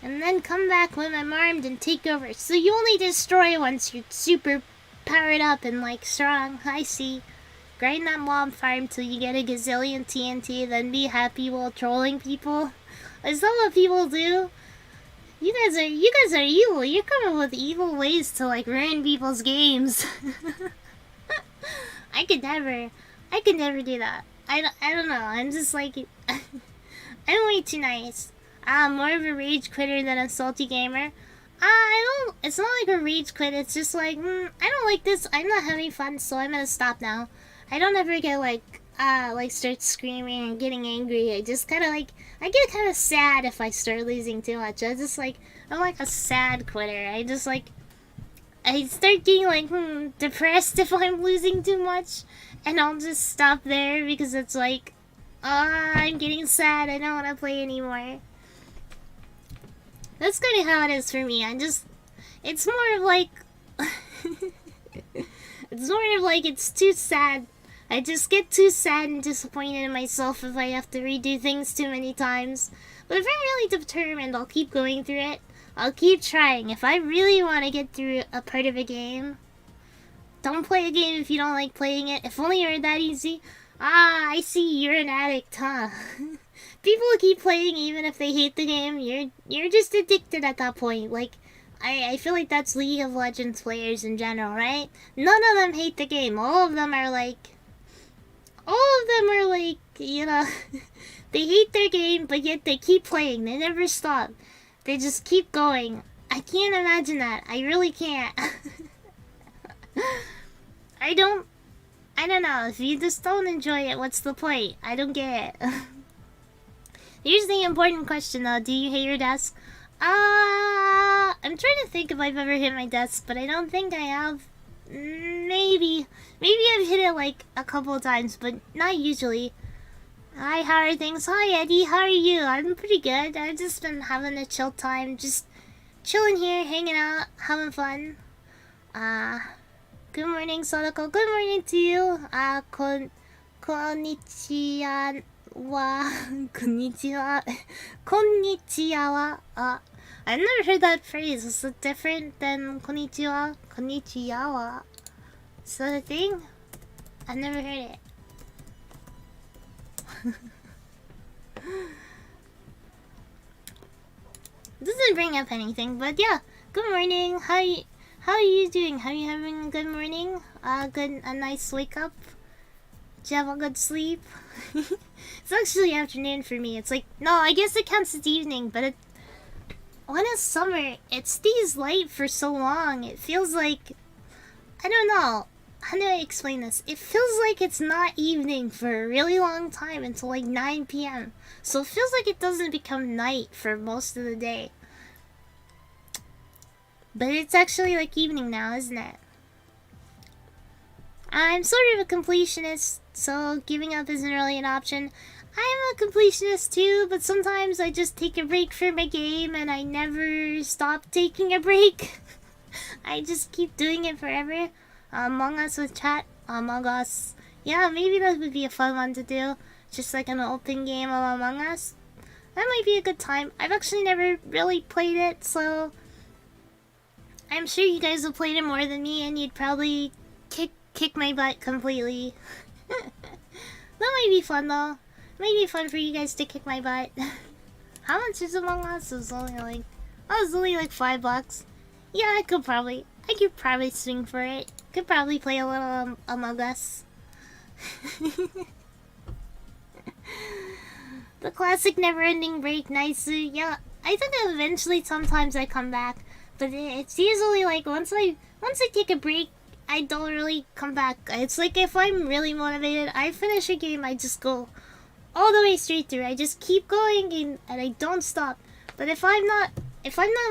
And then come back when I'm armed and take over. So you only destroy once you're super powered up and, like, strong. I see. Grind that mob farm till you get a gazillion TNT, then be happy while trolling people. Is that what people do? You guys are evil. You're coming up with evil ways to, like, ruin people's games. I could never do that. I don't know. I'm just like I'm way too nice. I'm more of a rage quitter than a salty gamer. It's not like a rage quit. It's just like, I don't like this. I'm not having fun, so I'm gonna stop now. I don't ever get like start screaming and getting angry. I just kind of like, I get kind of sad if I start losing too much. I'm like a sad quitter. I start getting like depressed if I'm losing too much, and I'll just stop there because it's like, I'm getting sad. I don't want to play anymore. That's kind of how it is for me. It's more of like, it's too sad. I just get too sad and disappointed in myself if I have to redo things too many times. But if I'm really determined, I'll keep going through it. I'll keep trying. If I really want to get through a part of a game, don't play a game if you don't like playing it. If only it were that easy. I see, you're an addict, huh? People keep playing even if they hate the game. You're just addicted at that point. Like, I feel like that's League of Legends players in general, right? None of them hate the game. All of them are like, you know, they hate their game, but yet they keep playing. They never stop. They just keep going. I can't imagine that. I really can't. I don't know. If you just don't enjoy it, what's the point? I don't get it. Here's the important question though. Do you hate your desk? I'm trying to think if I've ever hit my desk, but I don't think I have. Maybe I've hit it like a couple of times, but not usually. Hi, how are things? Hi, Eddie. How are you? I'm pretty good. I've just been having a chill time, just chilling here, hanging out, having fun. Good morning, Sadako. Good morning to you. Konnichiwa. Konnichiwa. Konnichiwa. I've never heard that phrase. Is it different than konnichiwa? Konnichiwa. Is that a thing? I've never heard it. Doesn't bring up anything, but yeah. Good morning. How are you doing? Are you having a good morning? A nice wake up? Did you have a good sleep? It's actually afternoon for me. It's like, no, I guess it counts as evening, but when it's summer, it stays light for so long. It feels like, I don't know. How do I explain this? It feels like it's not evening for a really long time until like 9 p.m. So it feels like it doesn't become night for most of the day. But it's actually like evening now, isn't it? I'm sort of a completionist, so giving up isn't really an option. I'm a completionist too, but sometimes I just take a break from my game and I never stop taking a break. I just keep doing it forever. Among Us with chat. Among Us. Yeah, maybe that would be a fun one to do. Just like an open game of Among Us. That might be a good time. I've actually never really played it, so I'm sure you guys have played it more than me and you'd probably kick my butt completely. That might be fun though. Might be fun for you guys to kick my butt. How much is Among Us? It was only like... Oh, it was only like $5. Yeah, I could probably swing for it. Could probably play a little Among Us. The classic never-ending break, nice. Yeah, I think eventually sometimes I come back. But it's usually like once I take a break, I don't really come back. It's like if I'm really motivated, I finish a game, I just go all the way straight through. I just keep going and I don't stop. But if I'm not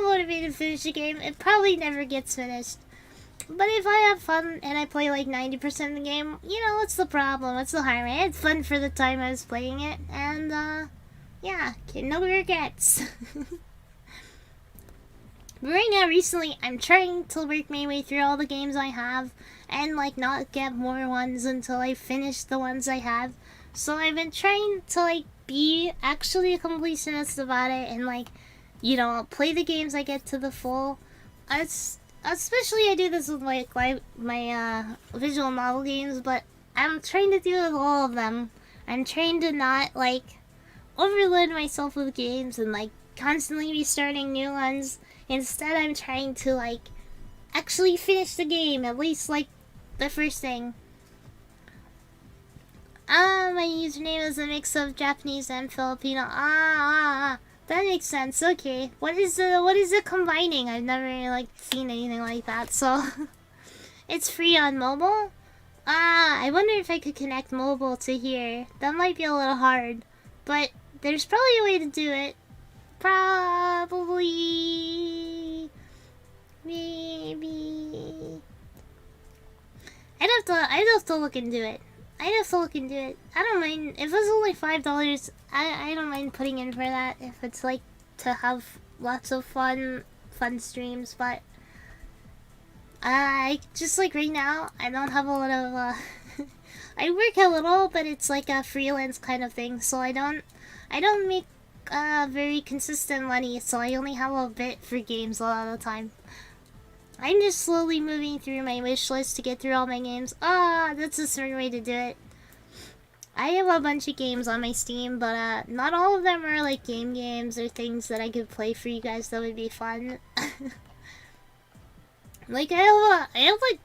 motivated to finish a game, it probably never gets finished. But if I have fun and I play like 90% of the game, you know, what's the problem? What's the harm? I had fun for the time I was playing it, and yeah, no regrets. But right now, recently, I'm trying to work my way through all the games I have and like not get more ones until I finish the ones I have. So I've been trying to like be actually a completionist about it and like, you know, play the games I get to the full. Especially I do this with like my visual novel games, but I'm trying to do it with all of them. I'm trying to not like overload myself with games and like constantly be starting new ones. Instead, I'm trying to like actually finish the game, at least like the first thing. My username is a mix of Japanese and Filipino. That makes sense. Okay, what is it combining? I've never like seen anything like that. So it's free on mobile. I wonder if I could connect mobile to here. That might be a little hard, but there's probably a way to do it. Probably, maybe. I'd have to look into it. I don't mind if it's only $5. I don't mind putting in for that if it's like to have lots of fun streams. But I just like right now I don't have a lot of. I work a little, but it's like a freelance kind of thing, so I don't make very consistent money. So I only have a bit for games a lot of the time. I'm just slowly moving through my wish list to get through all my games. That's a certain way to do it. I have a bunch of games on my Steam, but not all of them are like games or things that I could play for you guys that would be fun. Like I have like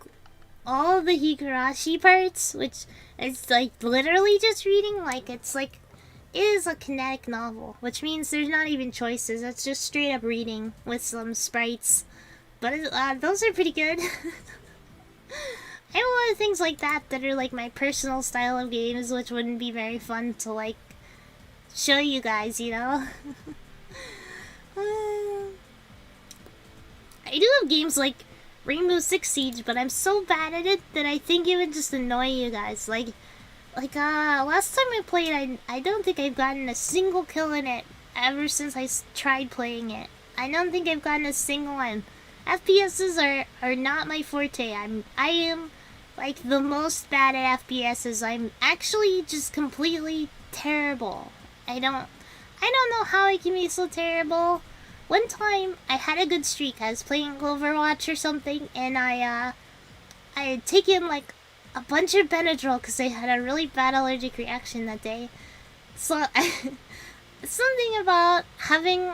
all the Higurashi parts, which is like literally just reading. Like it is a kinetic novel, which means there's not even choices. It's just straight up reading with some sprites. But those are pretty good. I have a lot of things like that are like my personal style of games, which wouldn't be very fun to like show you guys, you know? I do have games like Rainbow Six Siege, but I'm so bad at it that I think it would just annoy you guys. Like last time I played, I don't think I've gotten a single kill in it ever since I tried playing it. I don't think I've gotten a single one. FPSs are not my forte. I am like the most bad at FPSs. I'm actually just completely terrible. I don't know how I can be so terrible. One time I had a good streak. I was playing Overwatch or something, and I had taken like a bunch of Benadryl because I had a really bad allergic reaction that day. So something about having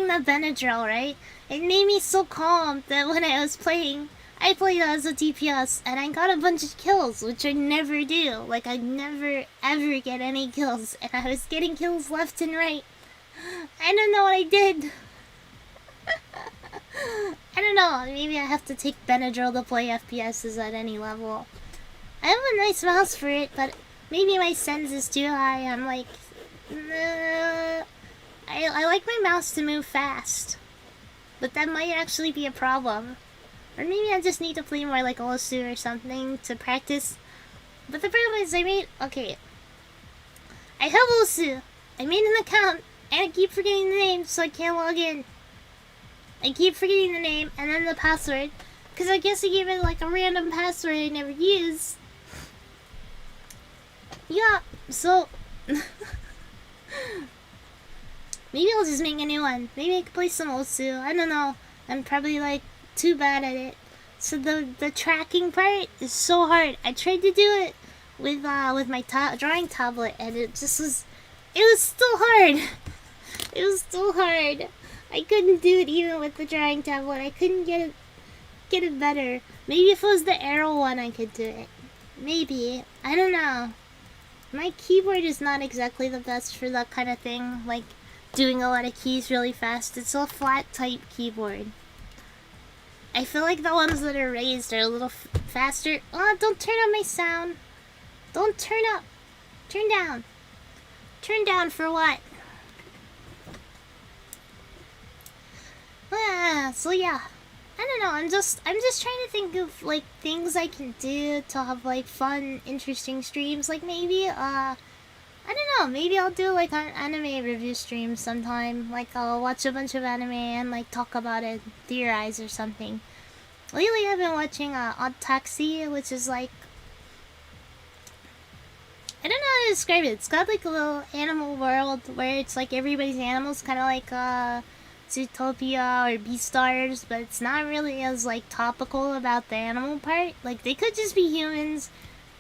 the Benadryl, right? It made me so calm that when I was playing, I played as a DPS and I got a bunch of kills, which I never do. Like, I never ever get any kills, and I was getting kills left and right. I don't know what I did. I don't know, maybe I have to take Benadryl to play FPSs at any level. I have a nice mouse for it, but maybe my sense is too high. I'm like, I like my mouse to move fast, but that might actually be a problem. Or maybe I just need to play more like Osu or something to practice. But the problem is I have Osu. I made an account, and I keep forgetting the name, so I can't log in. I keep forgetting the name, and then the password, because I guess I gave it like a random password I never use. Yeah, so... Maybe I'll just make a new one. Maybe I could play some Osu. I don't know. I'm probably like too bad at it. So the tracking part is so hard. I tried to do it with my drawing tablet, and it was still hard. It was still hard. I couldn't do it even with the drawing tablet. I couldn't get it better. Maybe if it was the arrow one, I could do it. Maybe. I don't know. My keyboard is not exactly the best for that kind of thing, like doing a lot of keys really fast. It's a flat type keyboard. I feel like the ones that are raised are a little faster. Oh, don't turn up my sound. Don't turn up. Turn down. Turn down for what? So yeah. I don't know, I'm just trying to think of like things I can do to have like fun, interesting streams. Like maybe I don't know, maybe I'll do like an anime review stream sometime. Like I'll watch a bunch of anime and like talk about it, theorize or something. Lately I've been watching Odd Taxi, which is like, I don't know how to describe it. It's got like a little animal world where it's like everybody's animals, kind of like Zootopia or Beastars, but it's not really as like topical about the animal part. Like they could just be humans,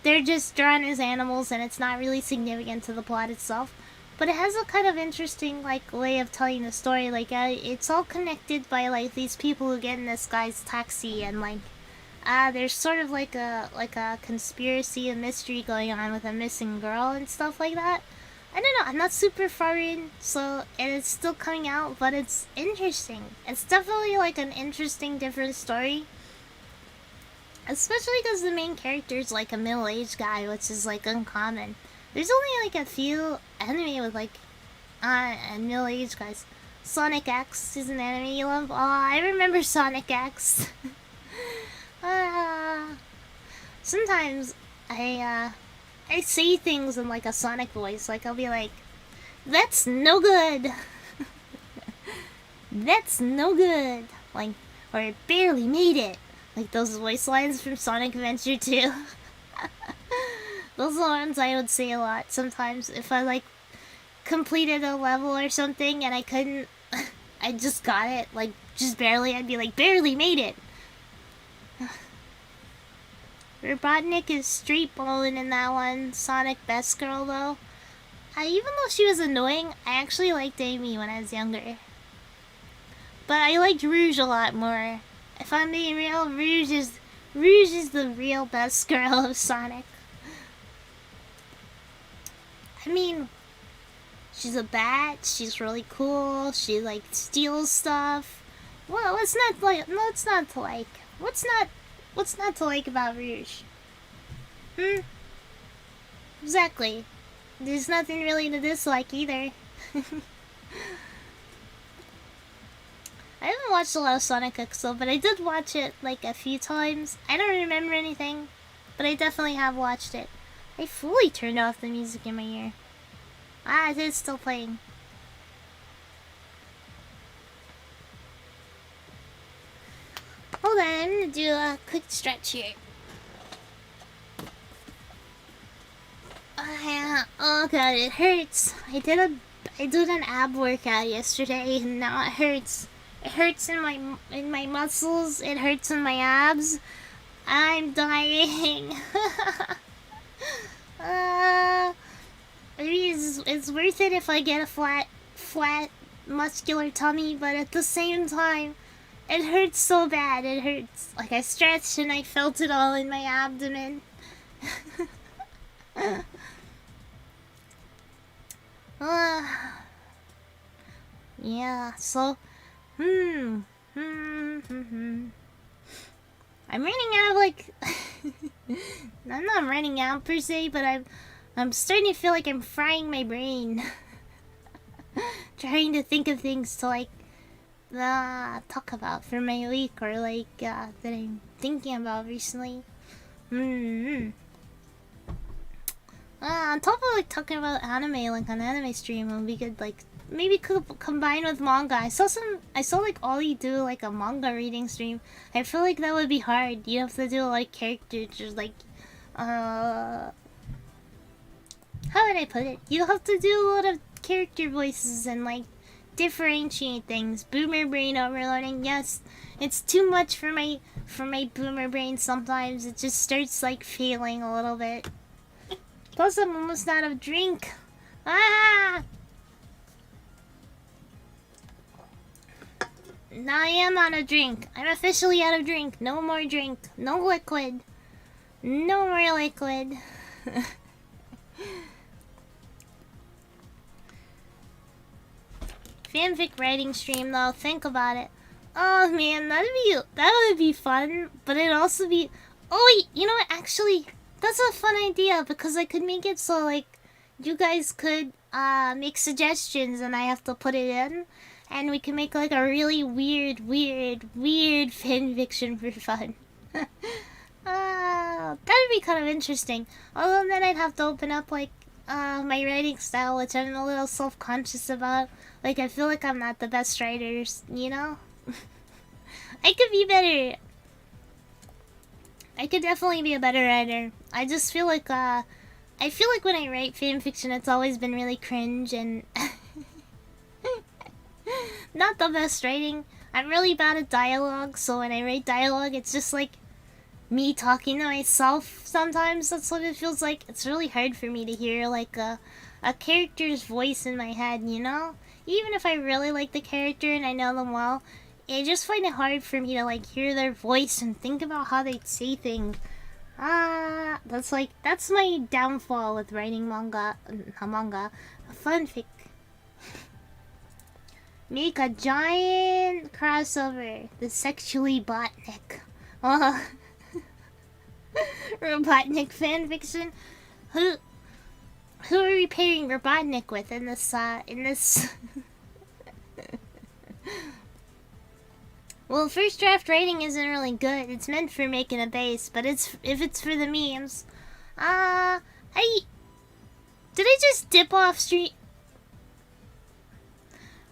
they're just drawn as animals, and it's not really significant to the plot itself. But it has a kind of interesting like way of telling the story. Like it's all connected by like these people who get in this guy's taxi, and like there's sort of like a conspiracy, a mystery going on with a missing girl and stuff like that. I don't know, I'm not super far in, so it's still coming out, but it's interesting. It's definitely like an interesting, different story. Especially because the main character is like a middle-aged guy, which is like uncommon. There's only like a few anime with like middle-aged guys. Sonic X is an anime you love. Oh, I remember Sonic X. Sometimes I say things in like a Sonic voice, like I'll be like, "That's no good." "That's no good." Like, or "It barely made it." Like those voice lines from Sonic Adventure 2. Those are the ones I would say a lot sometimes if I like completed a level or something and I couldn't, I just got it, like just barely, I'd be like, "Barely made it." Robotnik is straight bowling in that one. Sonic best girl though. Even though she was annoying, I actually liked Amy when I was younger. But I liked Rouge a lot more. If I'm being real, Rouge is the real best girl of Sonic. I mean, she's a bat, she's really cool, she like steals stuff. Well, what's not to like? What's not to like about Rouge? Exactly. There's nothing really to dislike either. I haven't watched a lot of Sonic X though, but I did watch it like a few times. I don't remember anything, but I definitely have watched it. I fully turned off the music in my ear. It is still playing. Hold on, I'm gonna do a quick stretch here. Oh god, it hurts. I did an ab workout yesterday, and now it hurts. It hurts in my muscles. It hurts in my abs. I'm dying. Maybe it's worth it if I get a flat muscular tummy, but at the same time, it hurts so bad. It hurts. Like I stretched and I felt it all in my abdomen. Yeah, so I'm running out of like I'm not running out per se, but I'm starting to feel like I'm frying my brain. Trying to think of things to like talk about for my week, or like that I'm thinking about recently. On top of like talking about anime, like an anime stream, and we could like maybe combine with manga. I saw like Ollie do like a manga reading stream. I feel like that would be hard. You have to do a lot of characters, just like how would I put it? You have to do a lot of character voices and like differentiate things. Boomer brain overloading. Yes, it's too much for my boomer brain sometimes. It just starts like failing a little bit. Plus, I'm almost out of drink. Ah! Now I am out of drink. I'm officially out of drink. No more drink. No liquid. No more liquid. Fanfic writing stream though, think about it. Oh man, that would be fun, but it'd also be... Oh wait, you know what, actually, that's a fun idea, because I could make it so, like, you guys could, make suggestions and I have to put it in, and we can make, like, a really weird fanfiction for fun. That'd be kind of interesting. Although then I'd have to open up, like, my writing style, which I'm a little self-conscious about. Like, I feel like I'm not the best writer, you know? I could be better. I could definitely be a better writer. I just feel like, I feel like when I write fanfiction, it's always been really cringe and... not the best writing. I'm really bad at dialogue, so when I write dialogue, it's just like me talking to myself sometimes. That's what it feels like. It's really hard for me to hear, like, a character's voice in my head, you know? Even if I really like the character and I know them well, I just find it hard for me to, like, hear their voice and think about how they'd say things. That's my downfall with writing manga, fanfic. Make a giant crossover, the sexually botnik. Robotnik fanfiction. Who are we pairing Robotnik with in this, Well, first draft writing isn't really good. It's meant for making a base, but if it's for the memes. Did I just dip off stream?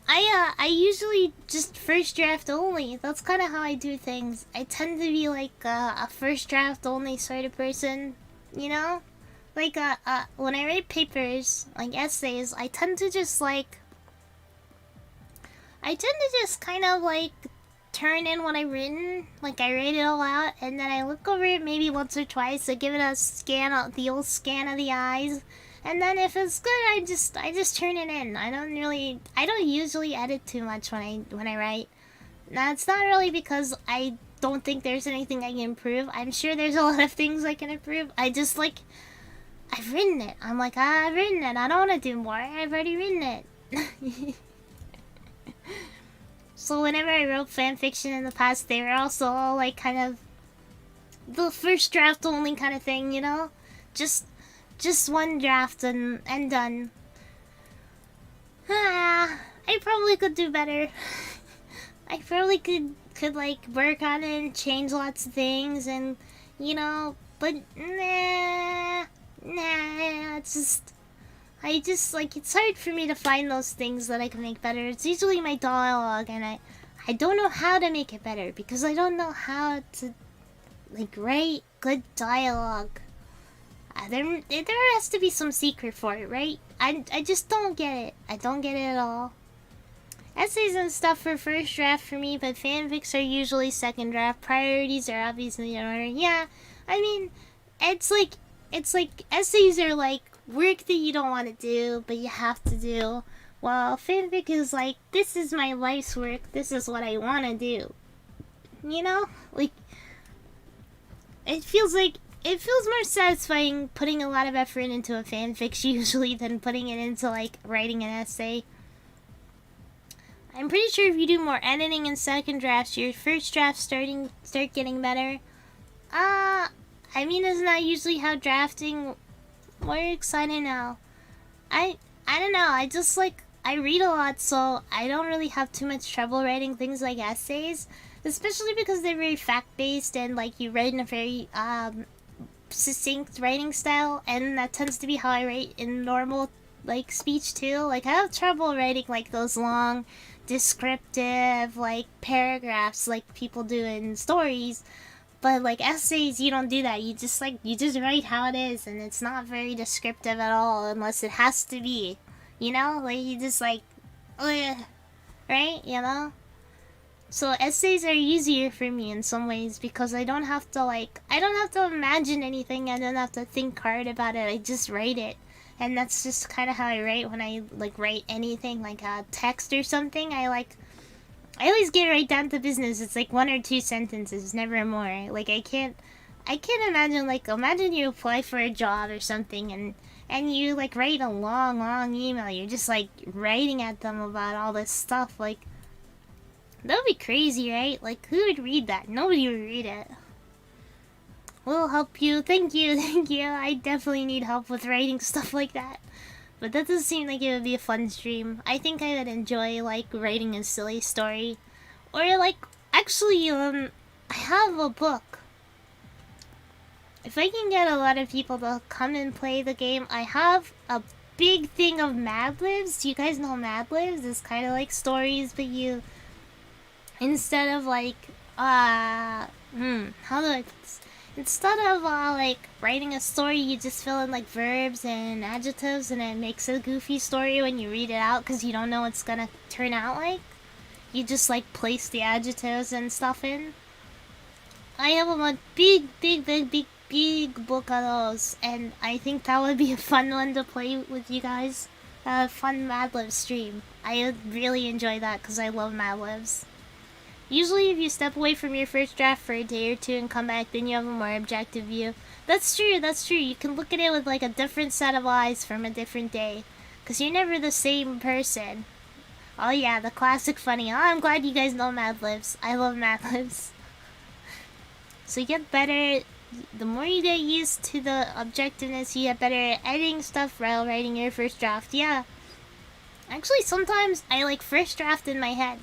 I usually just first draft only. That's kind of how I do things. I tend to be like a first draft only sort of person, you know? Like, when I write papers, like essays, I tend to just kind of, like, turn in what I've written. Like, I write it all out, and then I look over it maybe once or twice. I give it a scan, the old scan of the eyes. And then if it's good, I just turn it in. I don't usually edit too much when I write. Now, it's not really because I don't think there's anything I can improve. I'm sure there's a lot of things I can improve. I've written it. I'm like, I've written it. I don't want to do more. I've already written it. So whenever I wrote fanfiction in the past, they were also all like kind of the first draft only kind of thing, you know? Just one draft and done. I probably could do better. I probably could like work on it and change lots of things and, you know, but nah, it's hard for me to find those things that I can make better. It's usually my dialogue, and I don't know how to make it better because I don't know how to, like, write good dialogue. There has to be some secret for it, right? I just don't get it. I don't get it at all. Essays and stuff for first draft for me, but fanfics are usually second draft. Priorities are obviously in order. Yeah, I mean, it's like essays are like work that you don't want to do, but you have to do. Well, fanfic is like, this is my life's work. This is what I want to do. You know? Like, it feels more satisfying putting a lot of effort into a fanfic usually than putting it into, like, writing an essay. I'm pretty sure if you do more editing in second drafts, your first drafts start getting better. I mean, isn't that usually how drafting works? I don't know. I don't know. I read a lot, so I don't really have too much trouble writing things like essays, especially because they're very fact-based and, like, you write in a very, succinct writing style, and that tends to be how I write in normal, like, speech, too. Like, I have trouble writing, like, those long, descriptive, like, paragraphs like people do in stories. But, like, essays, you don't do that. You just write how it is, and it's not very descriptive at all, unless it has to be. You know? Like, you just, like, ugh, right? You know? So essays are easier for me in some ways because I don't have to imagine anything. I don't have to think hard about it. I just write it. And that's just kind of how I write when I write anything like a text or something. I always get right down to business. It's like 1 or 2 sentences, never more. Like I can't imagine imagine you apply for a job or something and you write a long email. You're just writing at them about all this stuff. That would be crazy, right? Who would read that? Nobody would read it. We'll help you. Thank you. I definitely need help with writing stuff like that. But that doesn't seem like it would be a fun stream. I think I would enjoy, writing a silly story. Or, actually, I have a book. If I can get a lot of people to come and play the game, I have a big thing of Mad Libs. Do you guys know Mad Libs? It's kind of like stories, but you... Instead of, how do I put this? Instead of, writing a story, you just fill in, verbs and adjectives, and it makes a goofy story when you read it out, because you don't know what's gonna turn out like. You just, place the adjectives and stuff in. I have a big book of those, and I think that would be a fun one to play with you guys. A fun Mad Libs stream. I would really enjoy that, because I love Mad Libs. Usually if you step away from your first draft for a day or 2 and come back, then you have a more objective view. That's true. You can look at it with a different set of eyes from a different day. Because you're never the same person. Oh yeah, the classic funny. Oh, I'm glad you guys know Mad Libs. I love Mad Libs. So you get better, the more you get used to the objectiveness, you get better at editing stuff while writing your first draft. Yeah. Actually, sometimes I first draft in my head.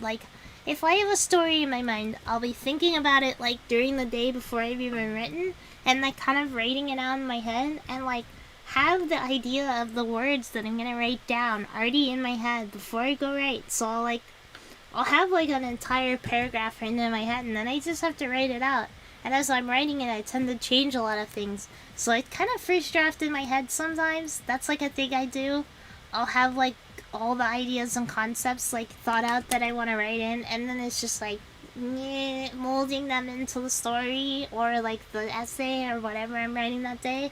If I have a story in my mind, I'll be thinking about it during the day before I've even written, and kind of writing it out in my head, and have the idea of the words that I'm gonna write down already in my head before I go write. So I'll have an entire paragraph written in my head, and then I just have to write it out. And as I'm writing it, I tend to change a lot of things. So I kind of first draft in my head sometimes. That's a thing I do. I'll have all the ideas and concepts thought out that I want to write in, and then it's just molding them into the story or the essay or whatever I'm writing that day.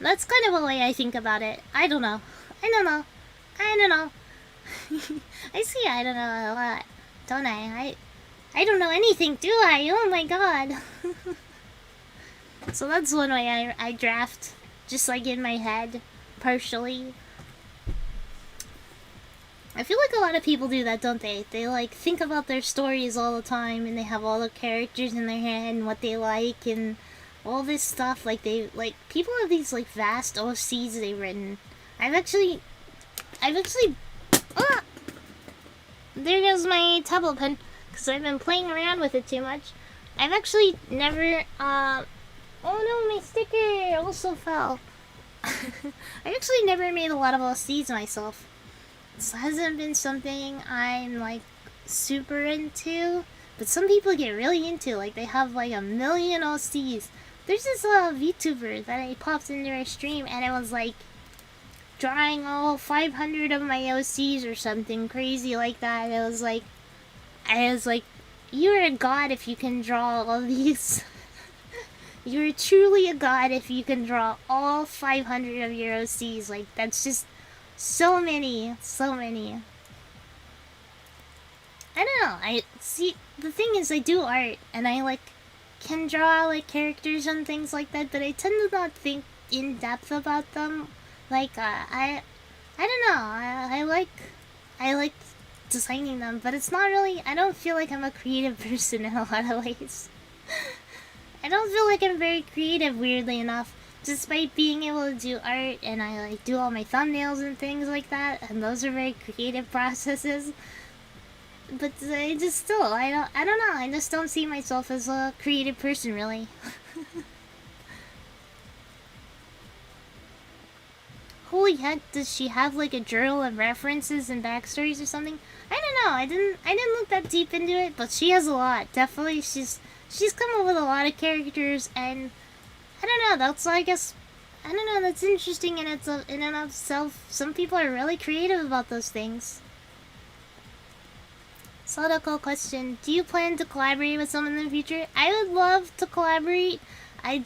That's kind of the way I think about it. I don't know. I see I don't know a lot, don't I? I don't know anything, do I? Oh my god. So that's one way I draft, just in my head, partially. I feel like a lot of people do that, don't they? They think about their stories all the time, and they have all the characters in their head and what they like and all this stuff. People have these vast OCs they've written. I've actually there goes my tablet pen, because I've been playing around with it too much. I've actually never oh no, my sticker also fell. I actually never made a lot of OCs myself. This hasn't been something I'm super into, but some people get really into. They have a million OCs. There's this VTuber that I popped into her stream, and it was drawing all 500 of my OCs or something crazy like that. It was I was you're a god if you can draw all these. You're truly a god if you can draw all 500 of your OCs. That's just so many. I don't know. I see, the thing is, I do art, and I can draw characters and things like that, but I tend to not think in depth about them. I don't know. I like designing them, but it's not really. I don't feel like I'm a creative person in a lot of ways. I don't feel like I'm very creative, weirdly enough. Despite being able to do art, and I do all my thumbnails and things like that, and those are very creative processes. But I just still, I don't know, I just don't see myself as a creative person, really. Holy heck, does she have a journal of references and backstories or something? I don't know, I didn't look that deep into it, but she has a lot. Definitely, she's come up with a lot of characters, and I don't know, that's that's interesting in and of itself. Some people are really creative about those things. Sadako question. Do you plan to collaborate with someone in the future? I would love to collaborate. I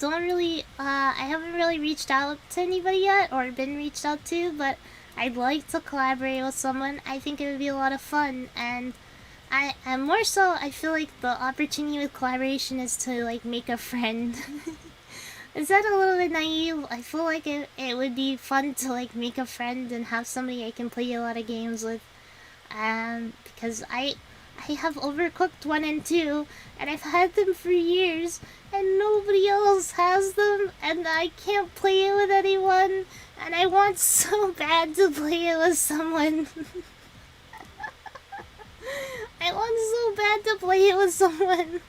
haven't really reached out to anybody yet, or been reached out to, but I'd like to collaborate with someone. I think it would be a lot of fun, and I'm more so, I feel like the opportunity with collaboration is to, like, make a friend. Is that a little bit naive? I feel like it would be fun to, like, make a friend and have somebody I can play a lot of games with. Because I have Overcooked 1 and 2, and I've had them for years, and nobody else has them, and I can't play it with anyone, and I want so bad to play it with someone. I want so bad to play it with someone.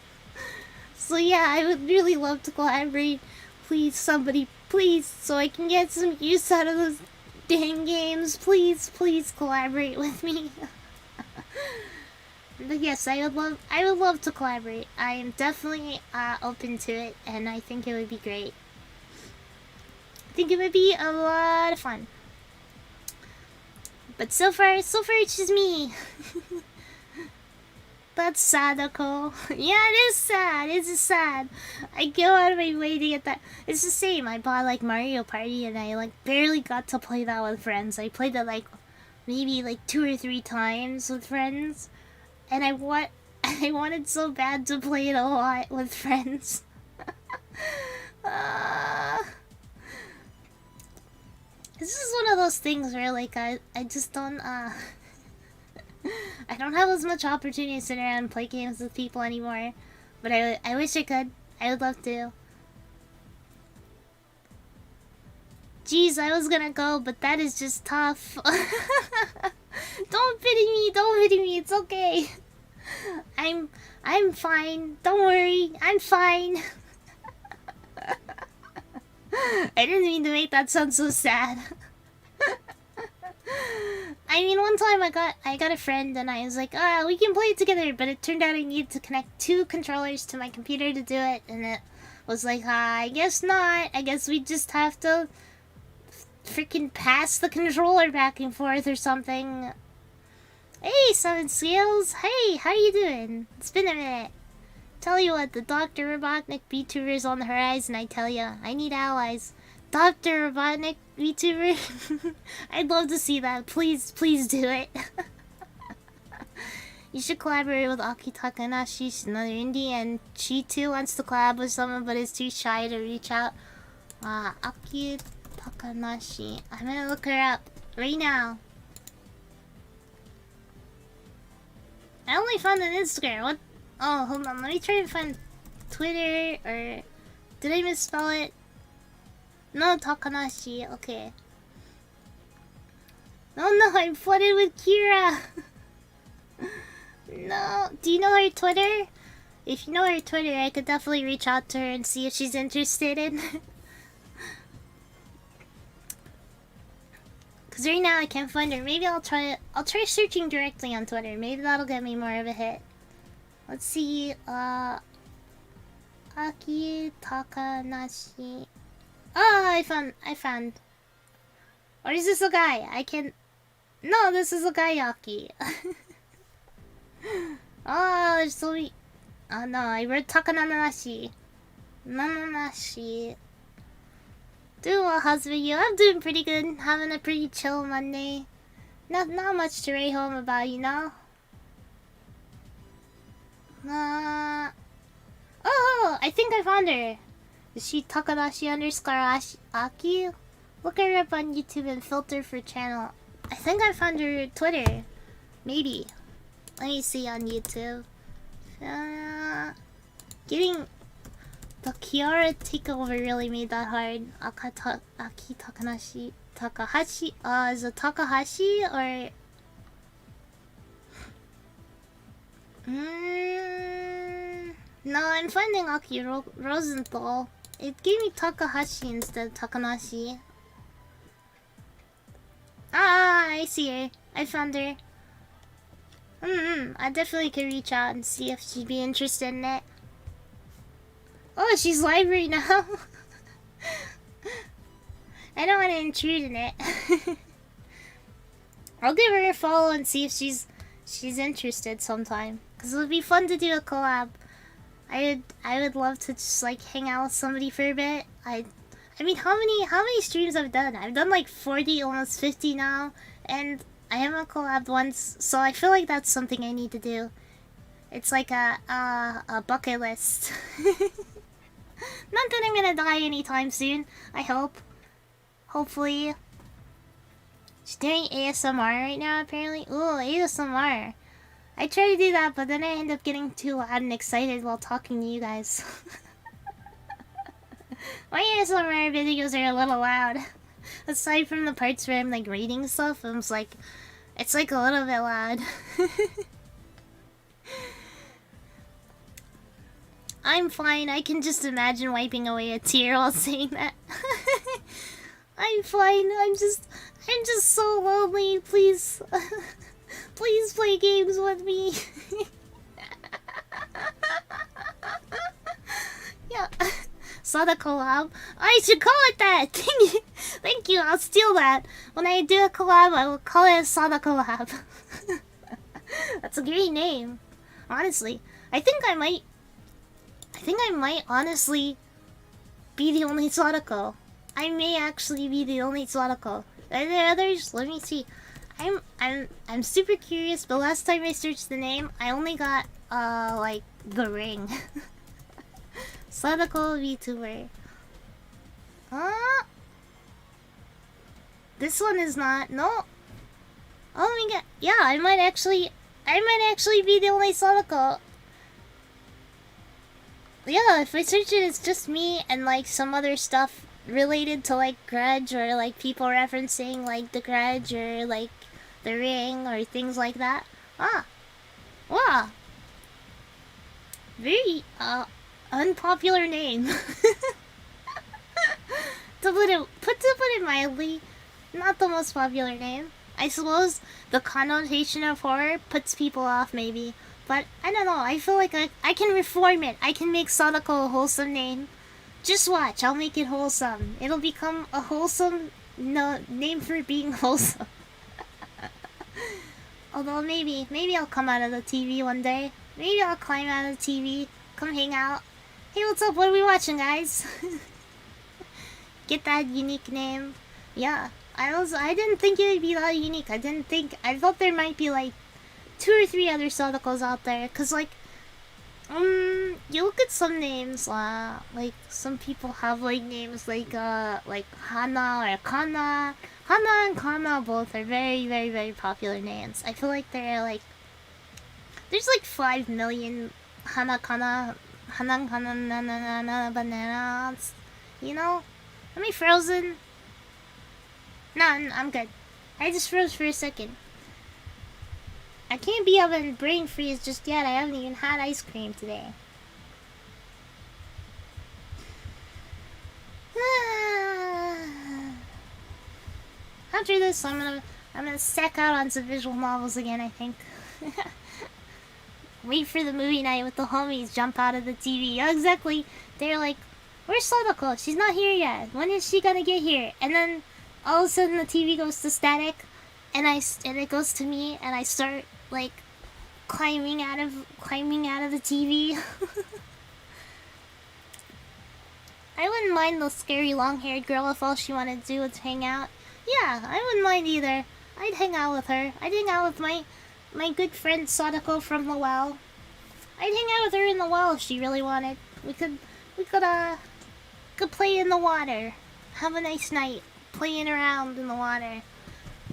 So yeah, I would really love to collaborate. Please, somebody, please, so I can get some use out of those dang games. Please, please collaborate with me. But yes, I would love to collaborate. I am definitely open to it, and I think it would be great. I think it would be a lot of fun. But so far it's just me. That's Sadako. Yeah, it is sad. It's sad. I go out of my way to get that. It's the same. I bought like Mario Party, and I like barely got to play that with friends. I played it like maybe like 2 or 3 times with friends, and I wanted so bad to play it a lot with friends. This is one of those things where like I just don't I don't have as much opportunity to sit around and play games with people anymore, but I wish I could. I would love to. Jeez, I was gonna go, but that is just tough. Don't pity me, it's okay. I'm fine, don't worry, I'm fine. I didn't mean to make that sound so sad. I mean, one time I got a friend, and I was like, we can play it together, but it turned out I needed to connect 2 controllers to my computer to do it, and it was like, I guess not. I guess we just have to freaking pass the controller back and forth or something. Hey, 7 Scales! Hey, how you doing? It's been a minute. Tell you what, the Dr. Robotnik VTuber is on the horizon, I tell ya. I need allies. Dr. Robotnik VTuber? I'd love to see that. Please, please do it. You should collaborate with Aki Takanashi. She's another indie, and she too wants to collab with someone but is too shy to reach out. Aki Takanashi. I'm gonna look her up right now. I only found an Instagram. What? Oh, hold on. Let me try to find Twitter, or did I misspell it? No, Takanashi. Okay. Oh no, I'm flooded with Kira. No. Do you know her Twitter? If you know her Twitter, I could definitely reach out to her and see if she's interested in. Cause right now I can't find her. Maybe I'll try searching directly on Twitter. Maybe that'll get me more of a hit. Let's see. Aki Takanashi. Oh, I found. Or is this a guy? I can. No, this is a guy, Aki. Oh, there's so many. Oh no, I wrote Takananashi. Nananashi. Doing well, how's you? I'm doing pretty good. Having a pretty chill Monday. Not much to write home about, you know? Oh, I think I found her. Is she Takanashi_Aki? Look her up on YouTube and filter for channel. I think I found her Twitter. Maybe. Let me see on YouTube. Getting the Kiara takeover really made that hard. Aki Takanashi. Takahashi. Is it Takahashi or... No, I'm finding Aki Rosenthal. It gave me Takahashi instead of Takanashi. I see her. I found her. I definitely could reach out and see if she'd be interested in it. Oh, she's live right now. I don't want to intrude in it. I'll give her a follow and see if she's she's interested sometime. Cause it would be fun to do a collab. I would love to just like hang out with somebody for a bit. I mean, how many streams I've done? I've done like 40, almost 50 now, and I haven't collabed once. So I feel like that's something I need to do. It's like a bucket list. Not that I'm gonna die anytime soon. I hope. Hopefully. She's doing ASMR right now, apparently. Ooh, ASMR. I try to do that, but then I end up getting too loud and excited while talking to you guys. My ASMR videos are a little loud. Aside from the parts where I'm like reading stuff, it's like a little bit loud. I'm fine. I can just imagine wiping away a tear while saying that. I'm fine. I'm just so lonely. Please, please play games with me. Yeah. Sadako collab. I should call it that. Thank you. I'll steal that. When I do a collab, I will call it a Sadako collab. That's a great name. Honestly, I think I might honestly be the only Sadako. I may actually be the only Sadako. Are there others? Let me see. I'm super curious, but last time I searched the name, I only got like the ring. Sadako VTuber. This one is not. No. Oh my god. Yeah, I might actually be the only Sadako. Yeah, if I search it, it's just me and like some other stuff related to like Grudge or like people referencing like the Grudge or like the ring or things like that. Wow. Very unpopular name. to put it mildly, not the most popular name. I suppose the connotation of horror puts people off maybe. But, I don't know, I feel like I can reform it. I can make Sadako a wholesome name. Just watch, I'll make it wholesome. It'll become a wholesome name for being wholesome. Although maybe I'll come out of the TV one day. Maybe I'll climb out of the TV, come hang out. Hey, what's up? What are we watching, guys? Get that unique name. Yeah, I didn't think it would be that unique. I thought there might be like 2 or 3 other Sadakos out there, cause like, you look at some names, like some people have like names like Hana or Kana. Hana and Kana both are very, very, very popular names. I feel like they're like, there's like 5 million Hana Kana bananas. You know? Am I frozen? No, I'm good. I just froze for a second. I can't be up and brain freeze just yet. I haven't even had ice cream today. After this, I'm gonna sack out on some visual novels again, I think. Wait for the movie night with the homies, jump out of the TV. Yeah, exactly. They're like, where's Sadako? She's not here yet. When is she gonna get here? And then all of a sudden the TV goes to static, and it goes to me, and I start like climbing out of the TV. I wouldn't mind the scary long-haired girl if all she wanted to do was hang out. Yeah, I wouldn't mind either. I'd hang out with her. I'd hang out with my good friend Sadako from the well. I'd hang out with her in the well if she really wanted. We could play in the water. Have a nice night playing around in the water.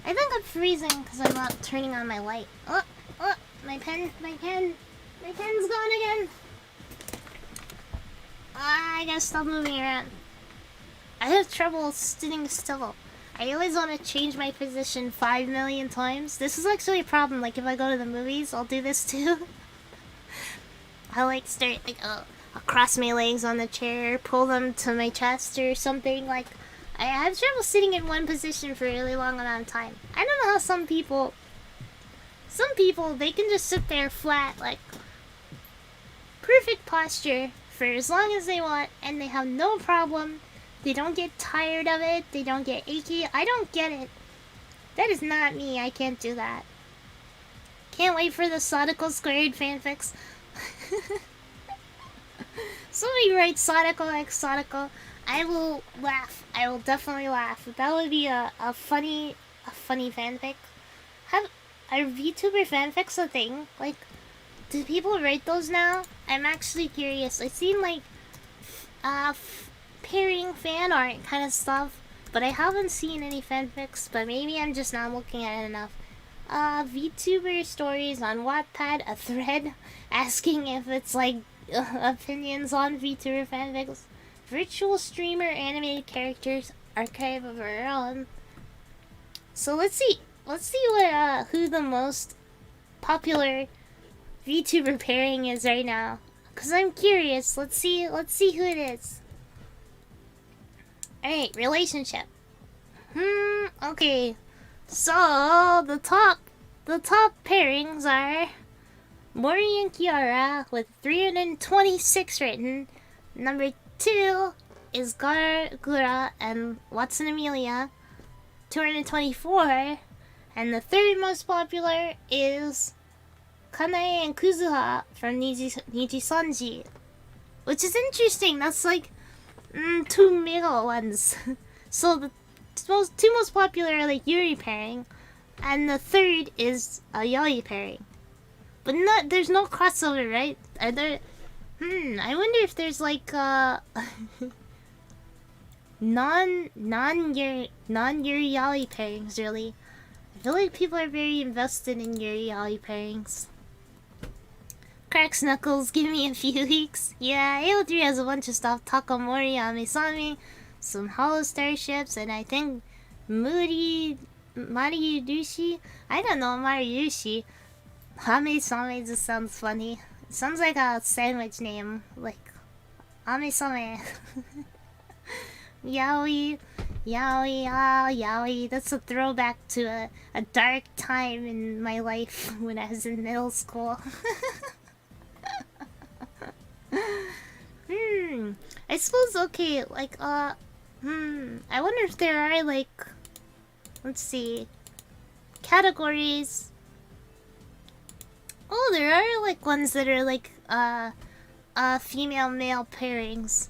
I think I'm freezing because I'm not turning on my light. Oh, my pen's gone again. I gotta stop moving around. I have trouble sitting still. I always want to change my position 5 million times. This is actually a problem. Like, if I go to the movies, I'll do this too. I'll like start like, I'll cross my legs on the chair, pull them to my chest or something. Like, I have trouble sitting in one position for a really long amount of time. I don't know how some people, they can just sit there flat, like, perfect posture for as long as they want, and they have no problem. They don't get tired of it. They don't get achy. I don't get it. That is not me. I can't do that. Can't wait for the Sadako squared fanfics. Somebody write Sadako X Sadako. I will laugh. I will definitely laugh. That would be a funny fanfic. Are VTuber fanfics a thing? Like, do people write those now? I'm actually curious. I've seen like pairing fan art kind of stuff, but I haven't seen any fanfics. But maybe I'm just not looking at it enough. VTuber stories on Wattpad, a thread asking if it's like opinions on VTuber fanfics. Virtual streamer animated characters archive of our own. So let's see what who the most popular VTuber pairing is right now. Cause I'm curious. Let's see who it is. Alright, relationship. Okay. So the top pairings are Mori and Kiara with 326 written. Number 2 is Gura and Watson Amelia, 224. And the third most popular is Kanae and Kuzuha from Nijisanji. Which is interesting. That's like two middle ones. So the two most popular are like Yuri pairing, and the third is a Yoi pairing. But there's no crossover, right? Are there? I wonder if there's like non-Yuri Yoi pairings really. I feel like people are very invested in Yuri Yoi pairings. Cracks Knuckles, give me a few weeks. Yeah, AO3 has a bunch of stuff. Takamori, Amisami, some hollow starships, and I think Mariurushi? I don't know, Mariurushi. Amisame just sounds funny. It sounds like a sandwich name, like Amisame. Yaoi, Yaoi. That's a throwback to a dark time in my life when I was in middle school. I suppose, okay, like, I wonder if there are, like, let's see, categories. Oh, there are, like, ones that are, like, female-male pairings.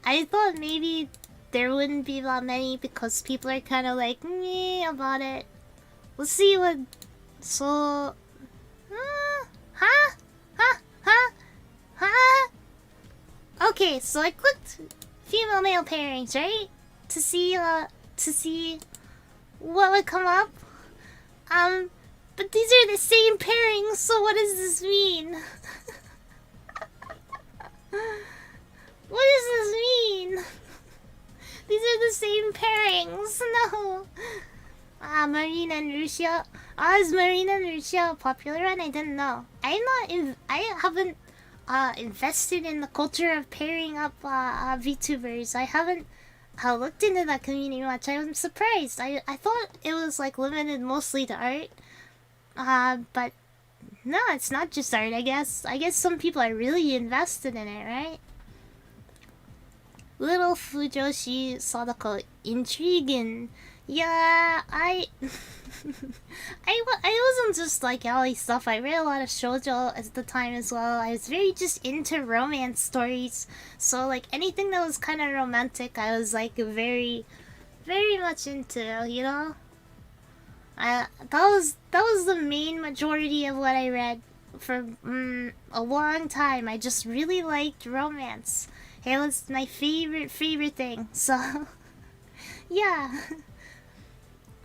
I thought maybe there wouldn't be that many because people are kind of like, meh about it. Let's see what, so, Okay, so I clicked female-male pairings, right? To see what would come up. But these are the same pairings, so what does this mean? What does this mean? These are the same pairings. No. Marina and Lucia. Is Marina and Lucia a popular one? I didn't know. I haven't invested in the culture of pairing up VTubers. I haven't looked into that community much. I'm surprised. I thought it was like limited mostly to art. But no, it's not just art, I guess. I guess some people are really invested in it, right? Little Fujoshi Sadako, intriguing. Yeah, I wasn't just like yaoi stuff. I read a lot of shoujo at the time as well. I was very just into romance stories. So like anything that was kind of romantic, I was like very, very much into. You know, that was the main majority of what I read for a long time. I just really liked romance. It was my favorite thing. So yeah.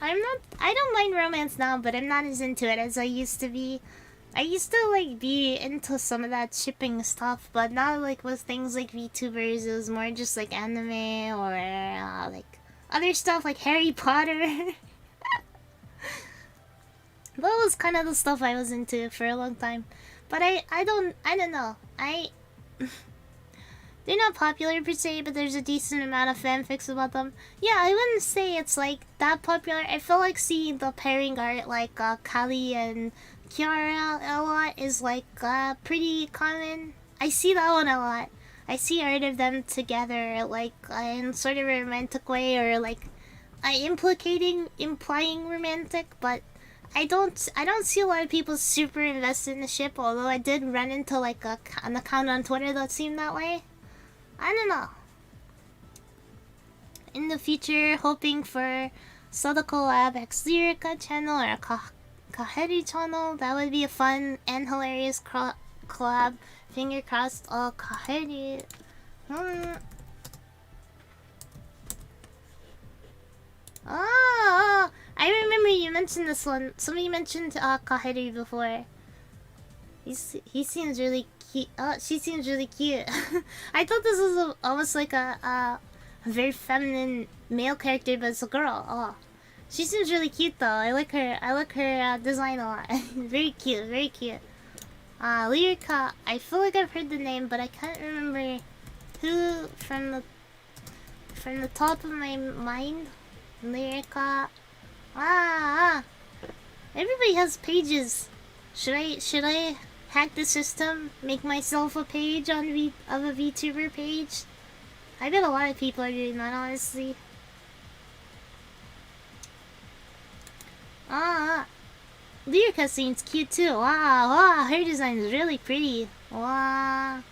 I don't mind romance now, but I'm not as into it as I used to be. I used to like be into some of that shipping stuff, but not like with things like VTubers. It was more just like anime or like other stuff like Harry Potter. That was kind of the stuff I was into for a long time. But I don't know. They're not popular per se, but there's a decent amount of fanfics about them. Yeah, I wouldn't say it's like that popular. I feel like seeing the pairing art like Kali and Kiara a lot is like pretty common. I see that one a lot. I see art of them together like in sort of a romantic way or like implying romantic, but I don't see a lot of people super invested in the ship, although I did run into like an account on Twitter that seemed that way. I don't know. In the future, hoping for Sadako Lab X Lyrica channel or Kaheri channel. That would be a fun and hilarious collab. Finger crossed. Oh, Kaheri. Oh, I remember you mentioned this one. Somebody mentioned Kaheri before. He seems really cute. Oh, she seems really cute. I thought this was almost like a very feminine male character, but it's a girl. Oh, she seems really cute though. I like her design a lot. Very cute, very cute. Lyrica. I feel like I've heard the name, but I can't remember who from the top of my mind. Lyrica. Everybody has pages. Should I hack the system? Make myself a page of a VTuber page? I bet a lot of people are doing that, honestly. Lyrica seems cute too. Wow, her design is really pretty. Wow.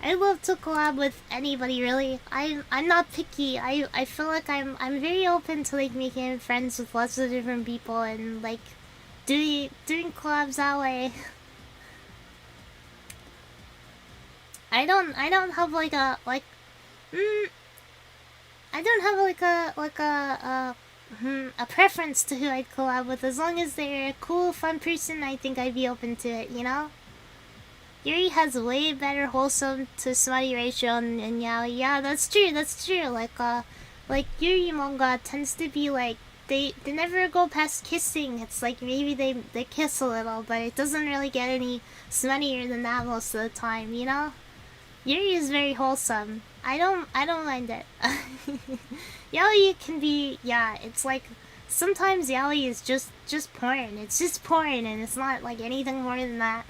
I love to collab with anybody, really. I'm not picky. I feel like I'm very open to like making friends with lots of different people and like doing collabs that way. I don't have like a preference to who I'd collab with. As long as they're a cool, fun person, I think I'd be open to it, you know? Yuri has a way better wholesome to smutty ratio than Yaoi. Yeah, that's true. Like Yuri manga tends to be like they never go past kissing. It's like maybe they kiss a little, but it doesn't really get any smuttier than that most of the time, you know? Yuri is very wholesome. I don't mind it. Yaoi can be, yeah, it's like sometimes yaoi is just porn. It's just porn and it's not like anything more than that.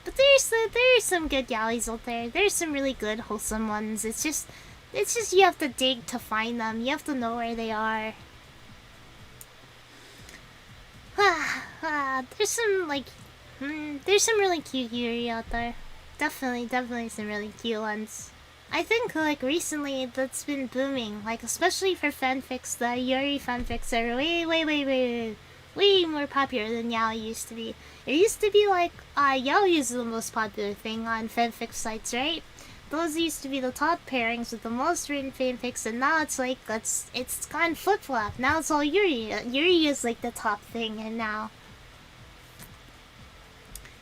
But there's some good yaois out there. There's some really good wholesome ones. It's just you have to dig to find them. You have to know where they are. There's some like there's some really cute yuri out there. Definitely some really cute ones. I think like recently that's been booming, like especially for fanfics. The yuri fanfics are way more popular than yaoi used to be. It used to be like yaoi is the most popular thing on fanfic sites, right? Those used to be the top pairings with the most written fanfics, and now it's like it's gone flip flop. Now it's all yuri. Yuri is like the top thing, and now.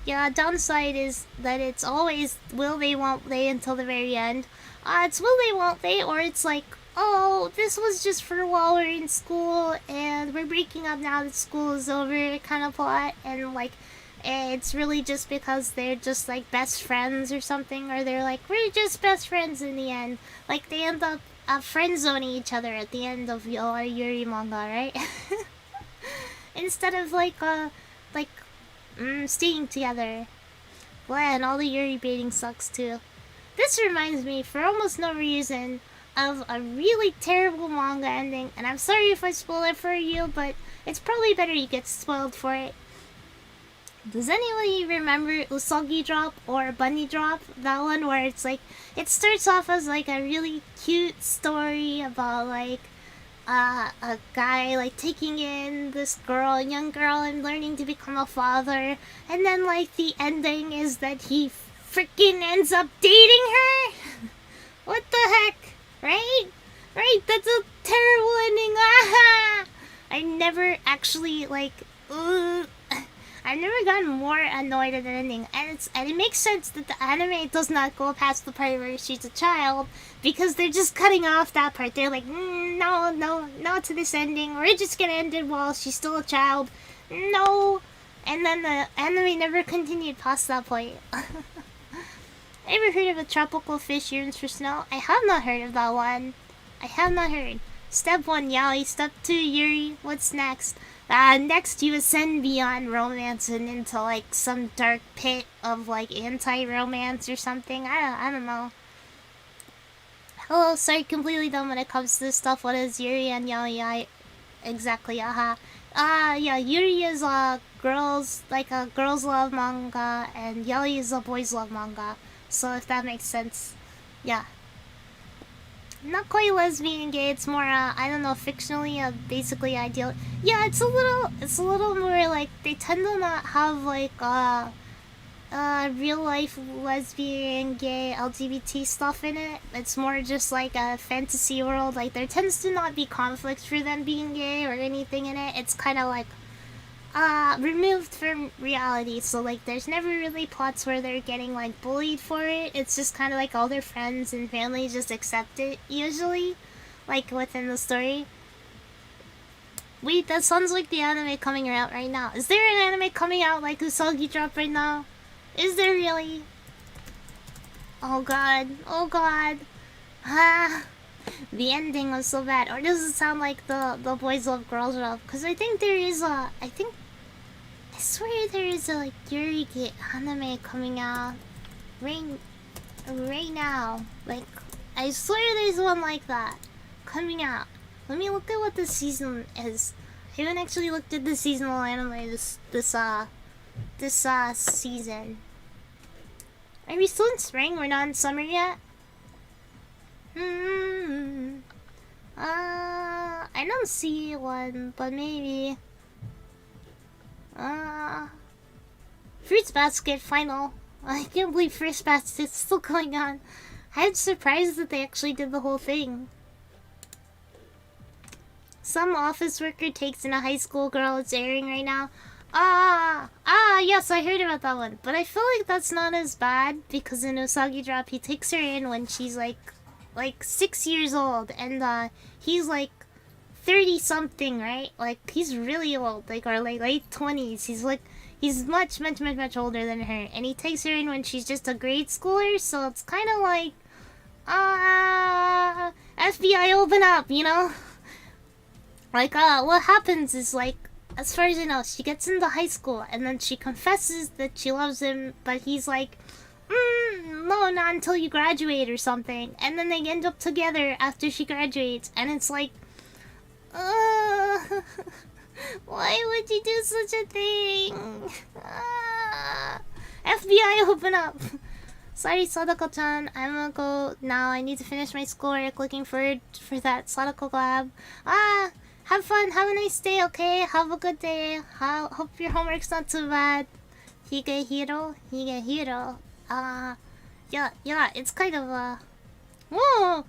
Yeah, downside is that it's always will they, won't they until the very end. It's will they, won't they, or it's like, oh, this was just for while we're in school and we're breaking up now that school is over kind of plot, and like it's really just because they're just like best friends or something, or they're like, we're just best friends in the end. Like they end up friend zoning each other at the end of your yuri manga, right? Instead of staying together. Well, and all the yuri baiting sucks too. This reminds me, for almost no reason, of a really terrible manga ending, and I'm sorry if I spoil it for you, but it's probably better you get spoiled for it. Does anybody remember Usagi Drop or Bunny Drop? That one where it's like, it starts off as like a really cute story about like a guy like taking in this girl, young girl, and learning to become a father, and then like the ending is that he freaking ends up dating her. What the heck? Right? That's a terrible ending. I never actually I've never gotten more annoyed at an ending, and it makes sense that the anime does not go past the part where she's a child, because they're just cutting off that part. They're like, no to this ending. We're just gonna end it while she's still a child. No, and then the anime never continued past that point. Ever heard of a tropical fish yearns for snow? I have not heard of that one. I have not heard. Step 1, yaoi. Step 2, yuri. What's next? Next you ascend beyond romance and into like some dark pit of like anti-romance or something. I don't know. Oh, sorry, completely dumb when it comes to this stuff. What is Yuri and Yaoi exactly? Yeah, Yuri is girls girls love manga, and Yaoi is a boys love manga. So if that makes sense, yeah. Not quite lesbian gay. It's more I don't know, fictionally basically ideal. Yeah, it's a little more like they tend to not have like real life lesbian, gay, LGBT stuff in it. It's more just like a fantasy world. Like there tends to not be conflict for them being gay or anything in it. It's kind of like removed from reality. So like there's never really plots where they're getting like bullied for it. It's just kind of like all their friends and family just accept it usually, like within the story. Wait, that sounds like the anime coming out right now. Is there an anime coming out like Usagi Drop right now? Is there really? Oh god. Oh god. The ending was so bad. Or does it sound like the boys love girls love? Because I think there is I swear there is a like Yuri anime coming out right now. Like I swear there's one like that coming out. Let me look at what the season is. I haven't actually looked at the seasonal anime this season. Are we still in spring? We're not in summer yet? I don't see one, but maybe. Fruits Basket final. I can't believe Fruits Basket's still going on. I'm surprised that they actually did the whole thing. Some office worker takes in a high school girl. It's airing right now. Yes, I heard about that one. But I feel like that's not as bad because in Usagi Drop he takes her in when she's like 6 years old, and he's like 30 something, right? Like he's really old, like or like late 20s. He's much older than her, and he takes her in when she's just a grade schooler. So it's kind of like FBI open up, you know? Like what happens is like, as far as I know, she gets into high school and then she confesses that she loves him, but he's like, no, not until you graduate or something. And then they end up together after she graduates, and it's like, why would you do such a thing? FBI, open up. Sorry, Sadako-chan, I'm gonna go now. I need to finish my schoolwork. Looking forward for that Sadako lab. Have fun. Have a nice day, okay? Have a good day. Hope your homework's not too bad. Higehiro. Yeah, it's kind of, whoa!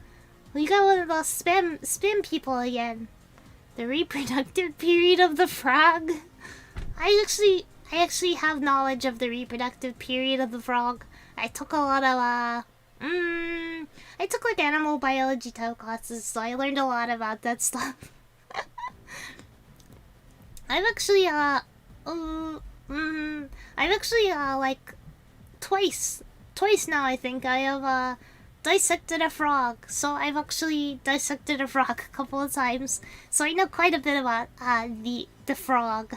We got one of those spam people again. The reproductive period of the frog. I actually have knowledge of the reproductive period of the frog. I took a lot of, I took like animal biology type classes, so I learned a lot about that stuff. I've actually, like, twice now, I think, I have, dissected a frog. So I've actually dissected a frog a couple of times. So I know quite a bit about, the frog.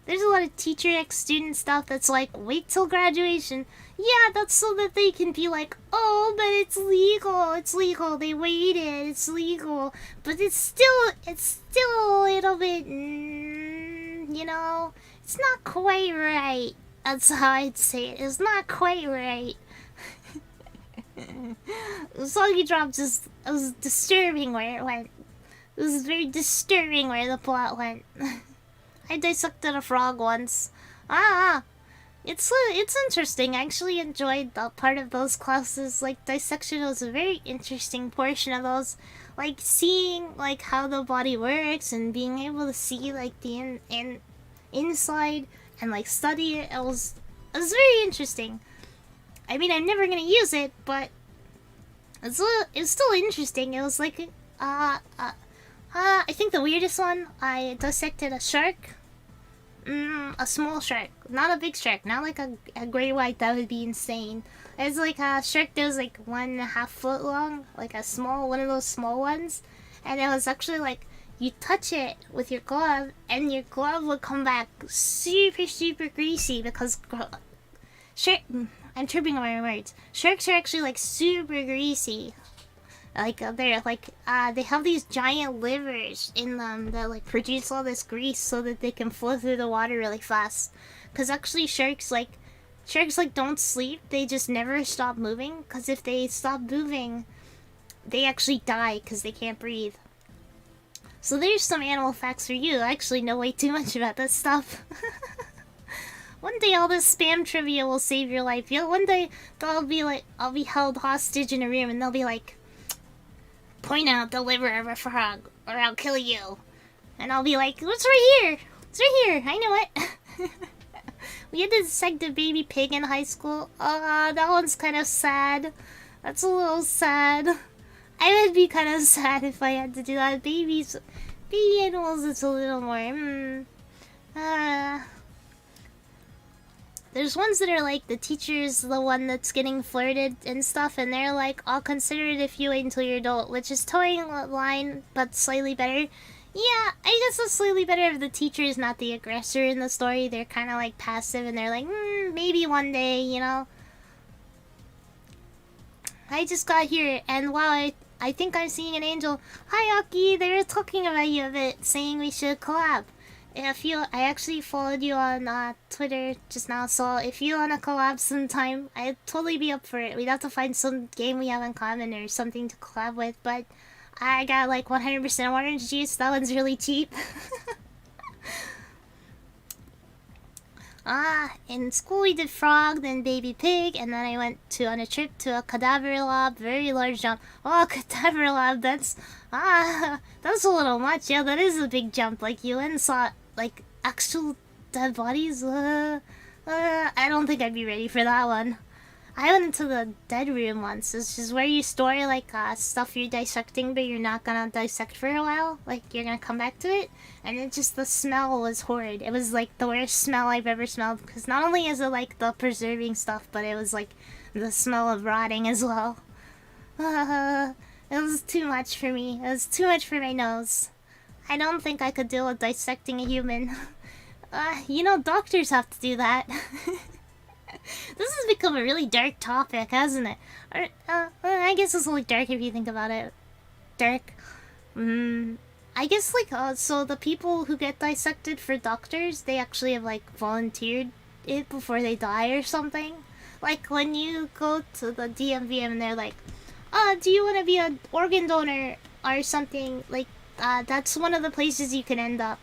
There's a lot of teacher X student stuff that's like, wait till graduation. Yeah, that's so that they can be like, oh, but it's legal, they waited, it's legal. But it's still a little bit, you know, it's not quite right. That's how I'd say it. It's not quite right. Soggy Drop just, it was disturbing where it went. It was very disturbing where the plot went. I dissected a frog once. It's interesting. I actually enjoyed the part of those classes. Like, dissection was a very interesting portion of those. Like, seeing, like, how the body works and being able to see, like, the inside and, like, study it. It was very interesting. I mean, I'm never gonna use it, but it's still interesting. It was like, I think the weirdest one, I dissected a shark. A small shark, not a big shark, not like a gray white. That would be insane. It's like a shark that was like 1.5 foot long, like a one of those small ones, and it was actually like you touch it with your glove, and your glove would come back super greasy because I'm tripping on my words. Sharks are actually like super greasy. Like they're like they have these giant livers in them that like produce all this grease so that they can flow through the water really fast. Cause actually sharks don't sleep. They just never stop moving. Cause if they stop moving, they actually die because they can't breathe. So there's some animal facts for you. I actually know way too much about this stuff. One day all this spam trivia will save your life. Yeah, one day I'll be held hostage in a room and they'll be like, point out the liver of a frog or I'll kill you. And I'll be like, what's right here? It's right here. I know it. We had to dissect a baby pig in high school. That one's kind of sad. That's a little sad. I would be kind of sad if I had to do that. Baby animals, it's a little more, There's ones that are like, the teacher's the one that's getting flirted and stuff, and they're like, I'll consider it if you wait until you're adult, which is towing the line, but slightly better. Yeah, I guess it's slightly better if the teacher is not the aggressor in the story. They're kind of like passive, and they're like, maybe one day, you know? I just got here, and wow, I think I'm seeing an angel. Hi, Aki, they were talking about you a bit, saying we should collab. I actually followed you on Twitter just now, so if you wanna collab sometime, I'd totally be up for it. We'd have to find some game we have in common or something to collab with, but I got like 100% orange juice. That one's really cheap. In school we did frog, then baby pig, and then I went on a trip to a cadaver lab, very large jump. Oh, cadaver lab, that's a little much. Yeah, that is a big jump. Like, you went and saw, like, actual dead bodies. I don't think I'd be ready for that one. I went into the dead room once. It's just where you store, like, stuff you're dissecting, but you're not gonna dissect for a while. Like, you're gonna come back to it. And it just, the smell was horrid. It was, like, the worst smell I've ever smelled. Because not only is it, like, the preserving stuff, but it was, like, the smell of rotting as well. It was too much for me. It was too much for my nose. I don't think I could deal with dissecting a human. You know, doctors have to do that. This has become a really dark topic, hasn't it? I guess it's only dark if you think about it. Dark. I guess, like, so the people who get dissected for doctors, they actually have, like, volunteered it before they die or something. Like, when you go to the DMV and they're like, do you want to be an organ donor or something? Like, that's one of the places you can end up.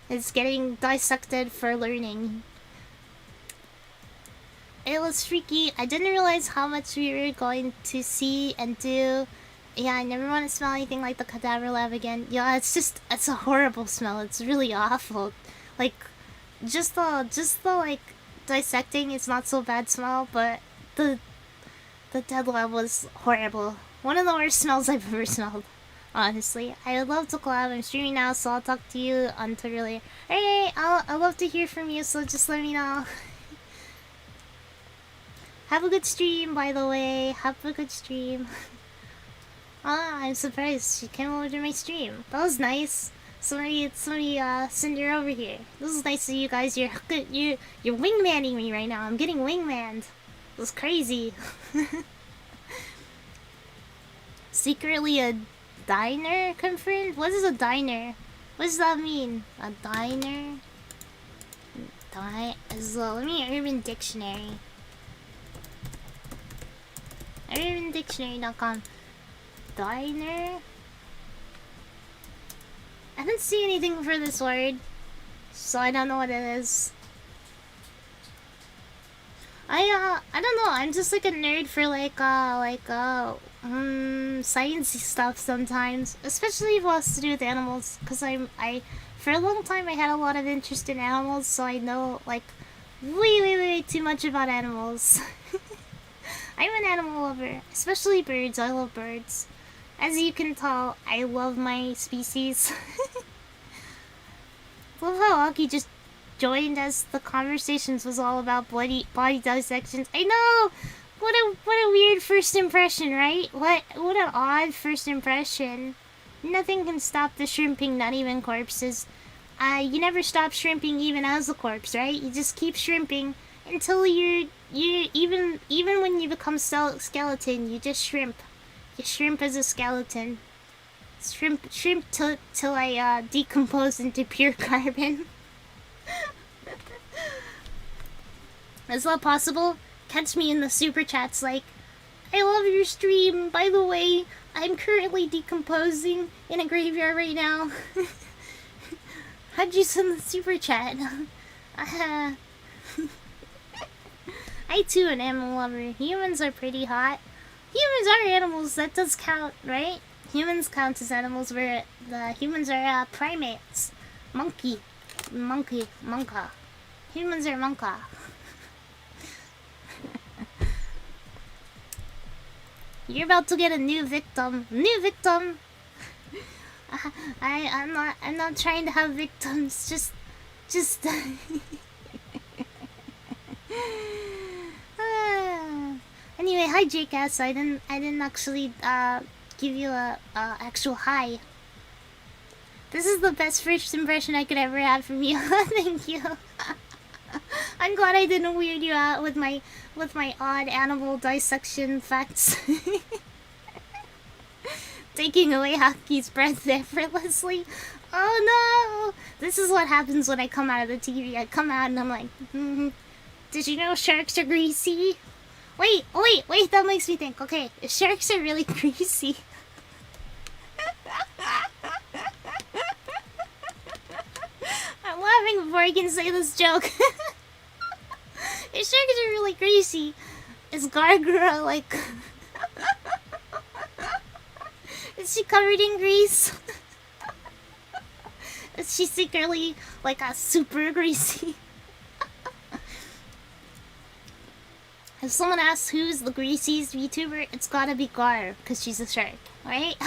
Is getting dissected for learning. It was freaky. I didn't realize how much we were going to see and do. Yeah, I never want to smell anything like the cadaver lab again. Yeah, it's a horrible smell. It's really awful. Like, just the like dissecting is not so bad smell, but the dead lab was horrible. One of the worst smells I've ever smelled. Honestly, I would love to collab. I'm streaming now, so I'll talk to you on Twitter later. Hey, I'd love to hear from you, so just let me know. Have a good stream, by the way. Have a good stream. I'm surprised she came over to my stream. That was nice. Somebody send her over here. This is nice of you guys. You're wingmanning me right now. I'm getting wingmanned. It was crazy. Secretly a diner confirmed? What is a diner? What does that mean? A diner? Let me Urban Dictionary. UrbanDictionary.com. Diner? I didn't see anything for this word, so I don't know what it is. I don't know. I'm just like a nerd for sciencey stuff sometimes, especially if it has to do with animals. Cause for a long time I had a lot of interest in animals, so I know like way too much about animals. I'm an animal lover, especially birds. I love birds. As you can tell, I love my species. Love how Aki just joined as the conversations was all about body dissections. I know! What a weird first impression, right? What an odd first impression. Nothing can stop the shrimping, not even corpses. You never stop shrimping even as a corpse, right? You just keep shrimping until you're even even when you become skeleton, you just shrimp. You shrimp as a skeleton. Shrimp till I decompose into pure carbon. Is that possible? Catch me in the super chats like, I love your stream. By the way, I'm currently decomposing in a graveyard right now. How'd you send the super chat? I too an animal lover. Humans are pretty hot. Humans are animals. That does count, right? Humans count as animals, where the humans are primates. Monka. Humans are monka. You're about to get a new victim. New victim. I'm not trying to have victims. Just. Anyway, hi Jackass. I didn't actually give you a actual hi. This is the best first impression I could ever have from you. Thank you. I'm glad I didn't weird you out with my odd animal dissection facts. Taking away Hachi's breath effortlessly. Oh no! This is what happens when I come out of the TV. I come out and I'm like, did you know sharks are greasy? Wait, that makes me think. Okay, if sharks are really greasy. I'm laughing before I can say this joke. If sharks are really greasy, is Gargura like... Is she covered in grease? Is she secretly like a super greasy? If someone asks who's the greasiest VTuber, it's gotta be Gar, because she's a shark, right?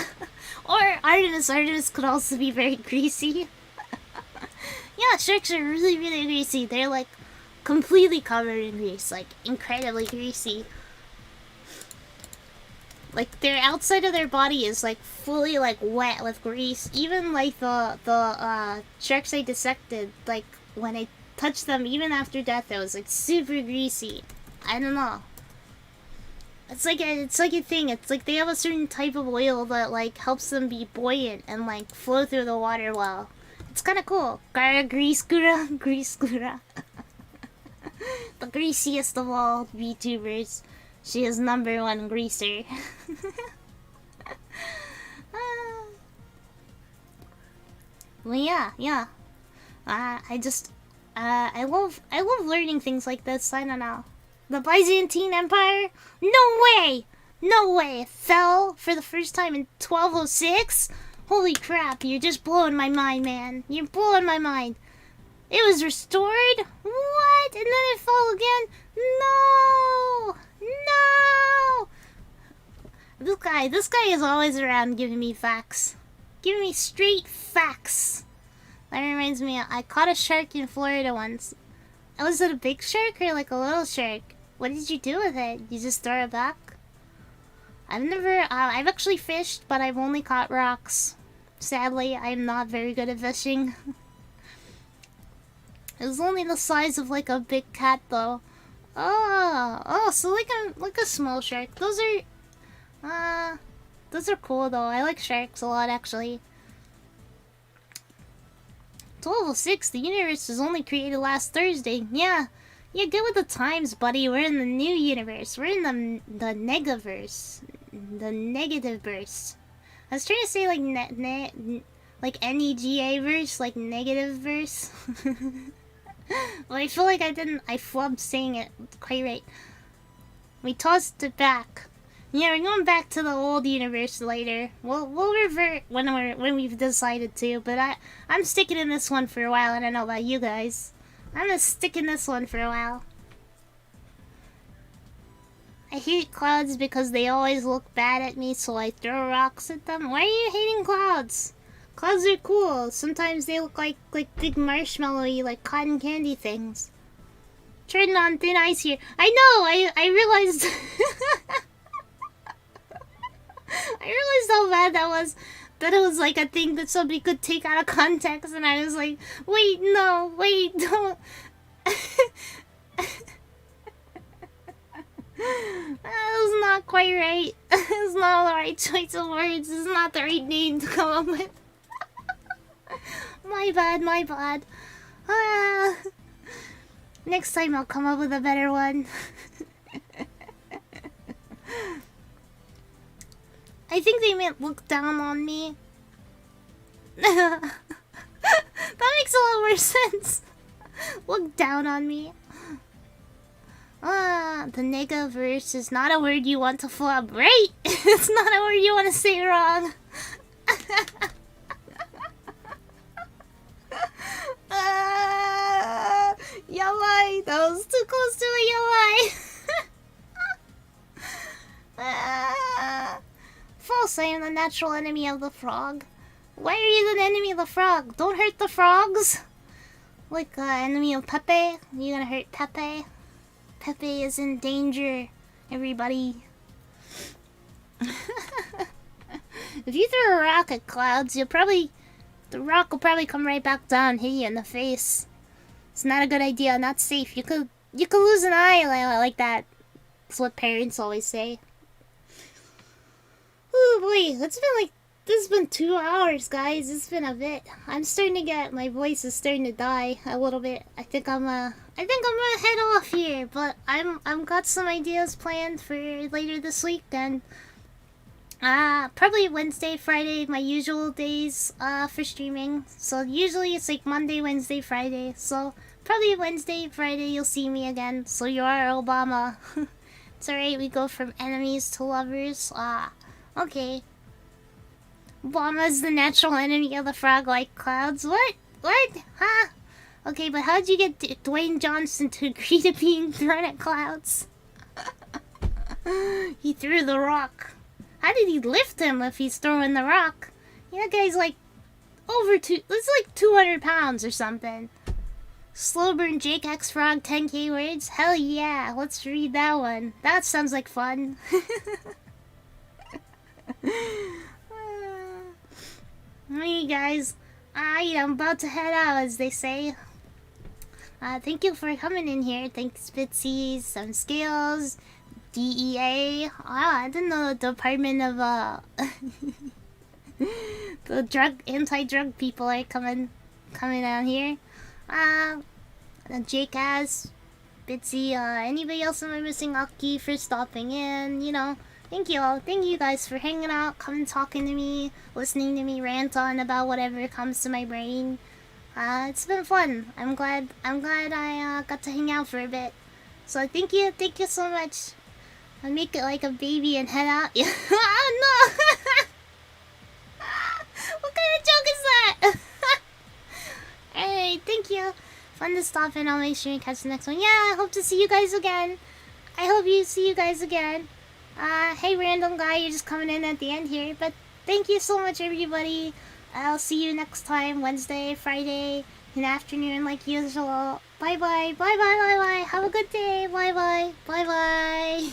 Or Artemis could also be very greasy. Yeah, sharks are really, really greasy. They're like completely covered in grease, like incredibly greasy. Like their outside of their body is like fully like wet with grease. Even like the sharks I dissected, like when I touched them, even after death, it was like super greasy. I don't know. It's like a thing. It's like they have a certain type of oil that like helps them be buoyant and like flow through the water well. It's kind of cool. Grease Gura. The greasiest of all VTubers. She is #1 greaser. Well, yeah. I love learning things like this. I don't know. The Byzantine Empire? No way! It fell for the first time in 1206? Holy crap, you're just blowing my mind, man. You're blowing my mind. It was restored? What? And then it fell again? No! This guy is always around giving me facts. Giving me straight facts. That reminds me, I caught a shark in Florida once. Was it a big shark or like a little shark? What did you do with it? You just throw it back? I've actually fished, but I've only caught rocks. Sadly, I'm not very good at fishing. It was only the size of like a big cat though. Oh, so like a small shark. Those are cool though. I like sharks a lot actually. 1206, the universe was only created last Thursday. Yeah, get with the times, buddy. We're in the new universe. We're in the negaverse. The negative verse. I was trying to say like like NEGA verse, like negative verse. Well, I feel like I flubbed saying it quite right. We tossed it back. Yeah, we're going back to the old universe later. We'll revert when we've decided to, but I'm sticking in this one for a while. I don't know about you guys. I'm gonna stick in this one for a while. I hate clouds because they always look bad at me, so I throw rocks at them. Why are you hating clouds? Clouds are cool. Sometimes they look like big marshmallowy, like cotton candy things. Treading on thin ice here. I know. I realized. I realized how bad that was. That it was like a thing that somebody could take out of context, and I was like, wait, don't. That was not quite right. It's not the right choice of words. It's not the right name to come up with. My bad, my bad. Next time I'll come up with a better one. I think they meant look down on me. That makes a lot more sense. Look down on me. The nigga verse is not a word you want to flub, right? It's not a word you want to say wrong. Yawai! That was too close to a yawai! False, I am the natural enemy of the frog. Why are you the enemy of the frog? Don't hurt the frogs! Like, enemy of Pepe? You gonna hurt Pepe? Pepe is in danger, everybody. If you throw a rock at clouds, the rock will probably come right back down and hit you in the face. It's not a good idea, not safe. You could lose an eye like that. That's what parents always say. Oh boy, this has been 2 hours, guys. It's been a bit. I'm starting to get, my voice is starting to die a little bit. I think I'm gonna head off here, but I'm got some ideas planned for later this week, and probably Wednesday, Friday, my usual days for streaming. So usually it's like Monday, Wednesday, Friday. So probably Wednesday, Friday you'll see me again. So you are Obama. It's alright, we go from enemies to lovers. Okay. Obama's the natural enemy of the frog-like clouds. What? What? Huh? Okay, but how'd you get Dwayne Johnson to agree to being thrown at clouds? He threw the rock. How did he lift him if he's throwing the rock? That guy's like it's like 200 pounds or something. Slow burn Jake X Frog 10k words? Hell yeah, let's read that one. That sounds like fun. Hey guys, I'm about to head out, as they say. Thank you for coming in here. Thanks, Bitsy, some scales, DEA. I didn't know the Department of the anti-drug people are coming down here. Jcaz, Bitsy, anybody else am I missing? Aki for stopping in, Thank you all. Thank you guys for hanging out, coming talking to me, listening to me rant on about whatever comes to my brain. It's been fun. I'm glad I got to hang out for a bit. So thank you so much. I'll make it like a baby and head out. Oh no! What kind of joke is that? Alright, thank you. Fun to stop in. I'll make sure you catch the next one. Yeah, I hope to see you guys again. I hope you see you guys again. Hey random guy, you're just coming in at the end here, but thank you so much everybody. I'll see you next time, Wednesday, Friday, in the afternoon like usual. Bye bye, bye bye, bye bye, have a good day, bye bye, bye bye.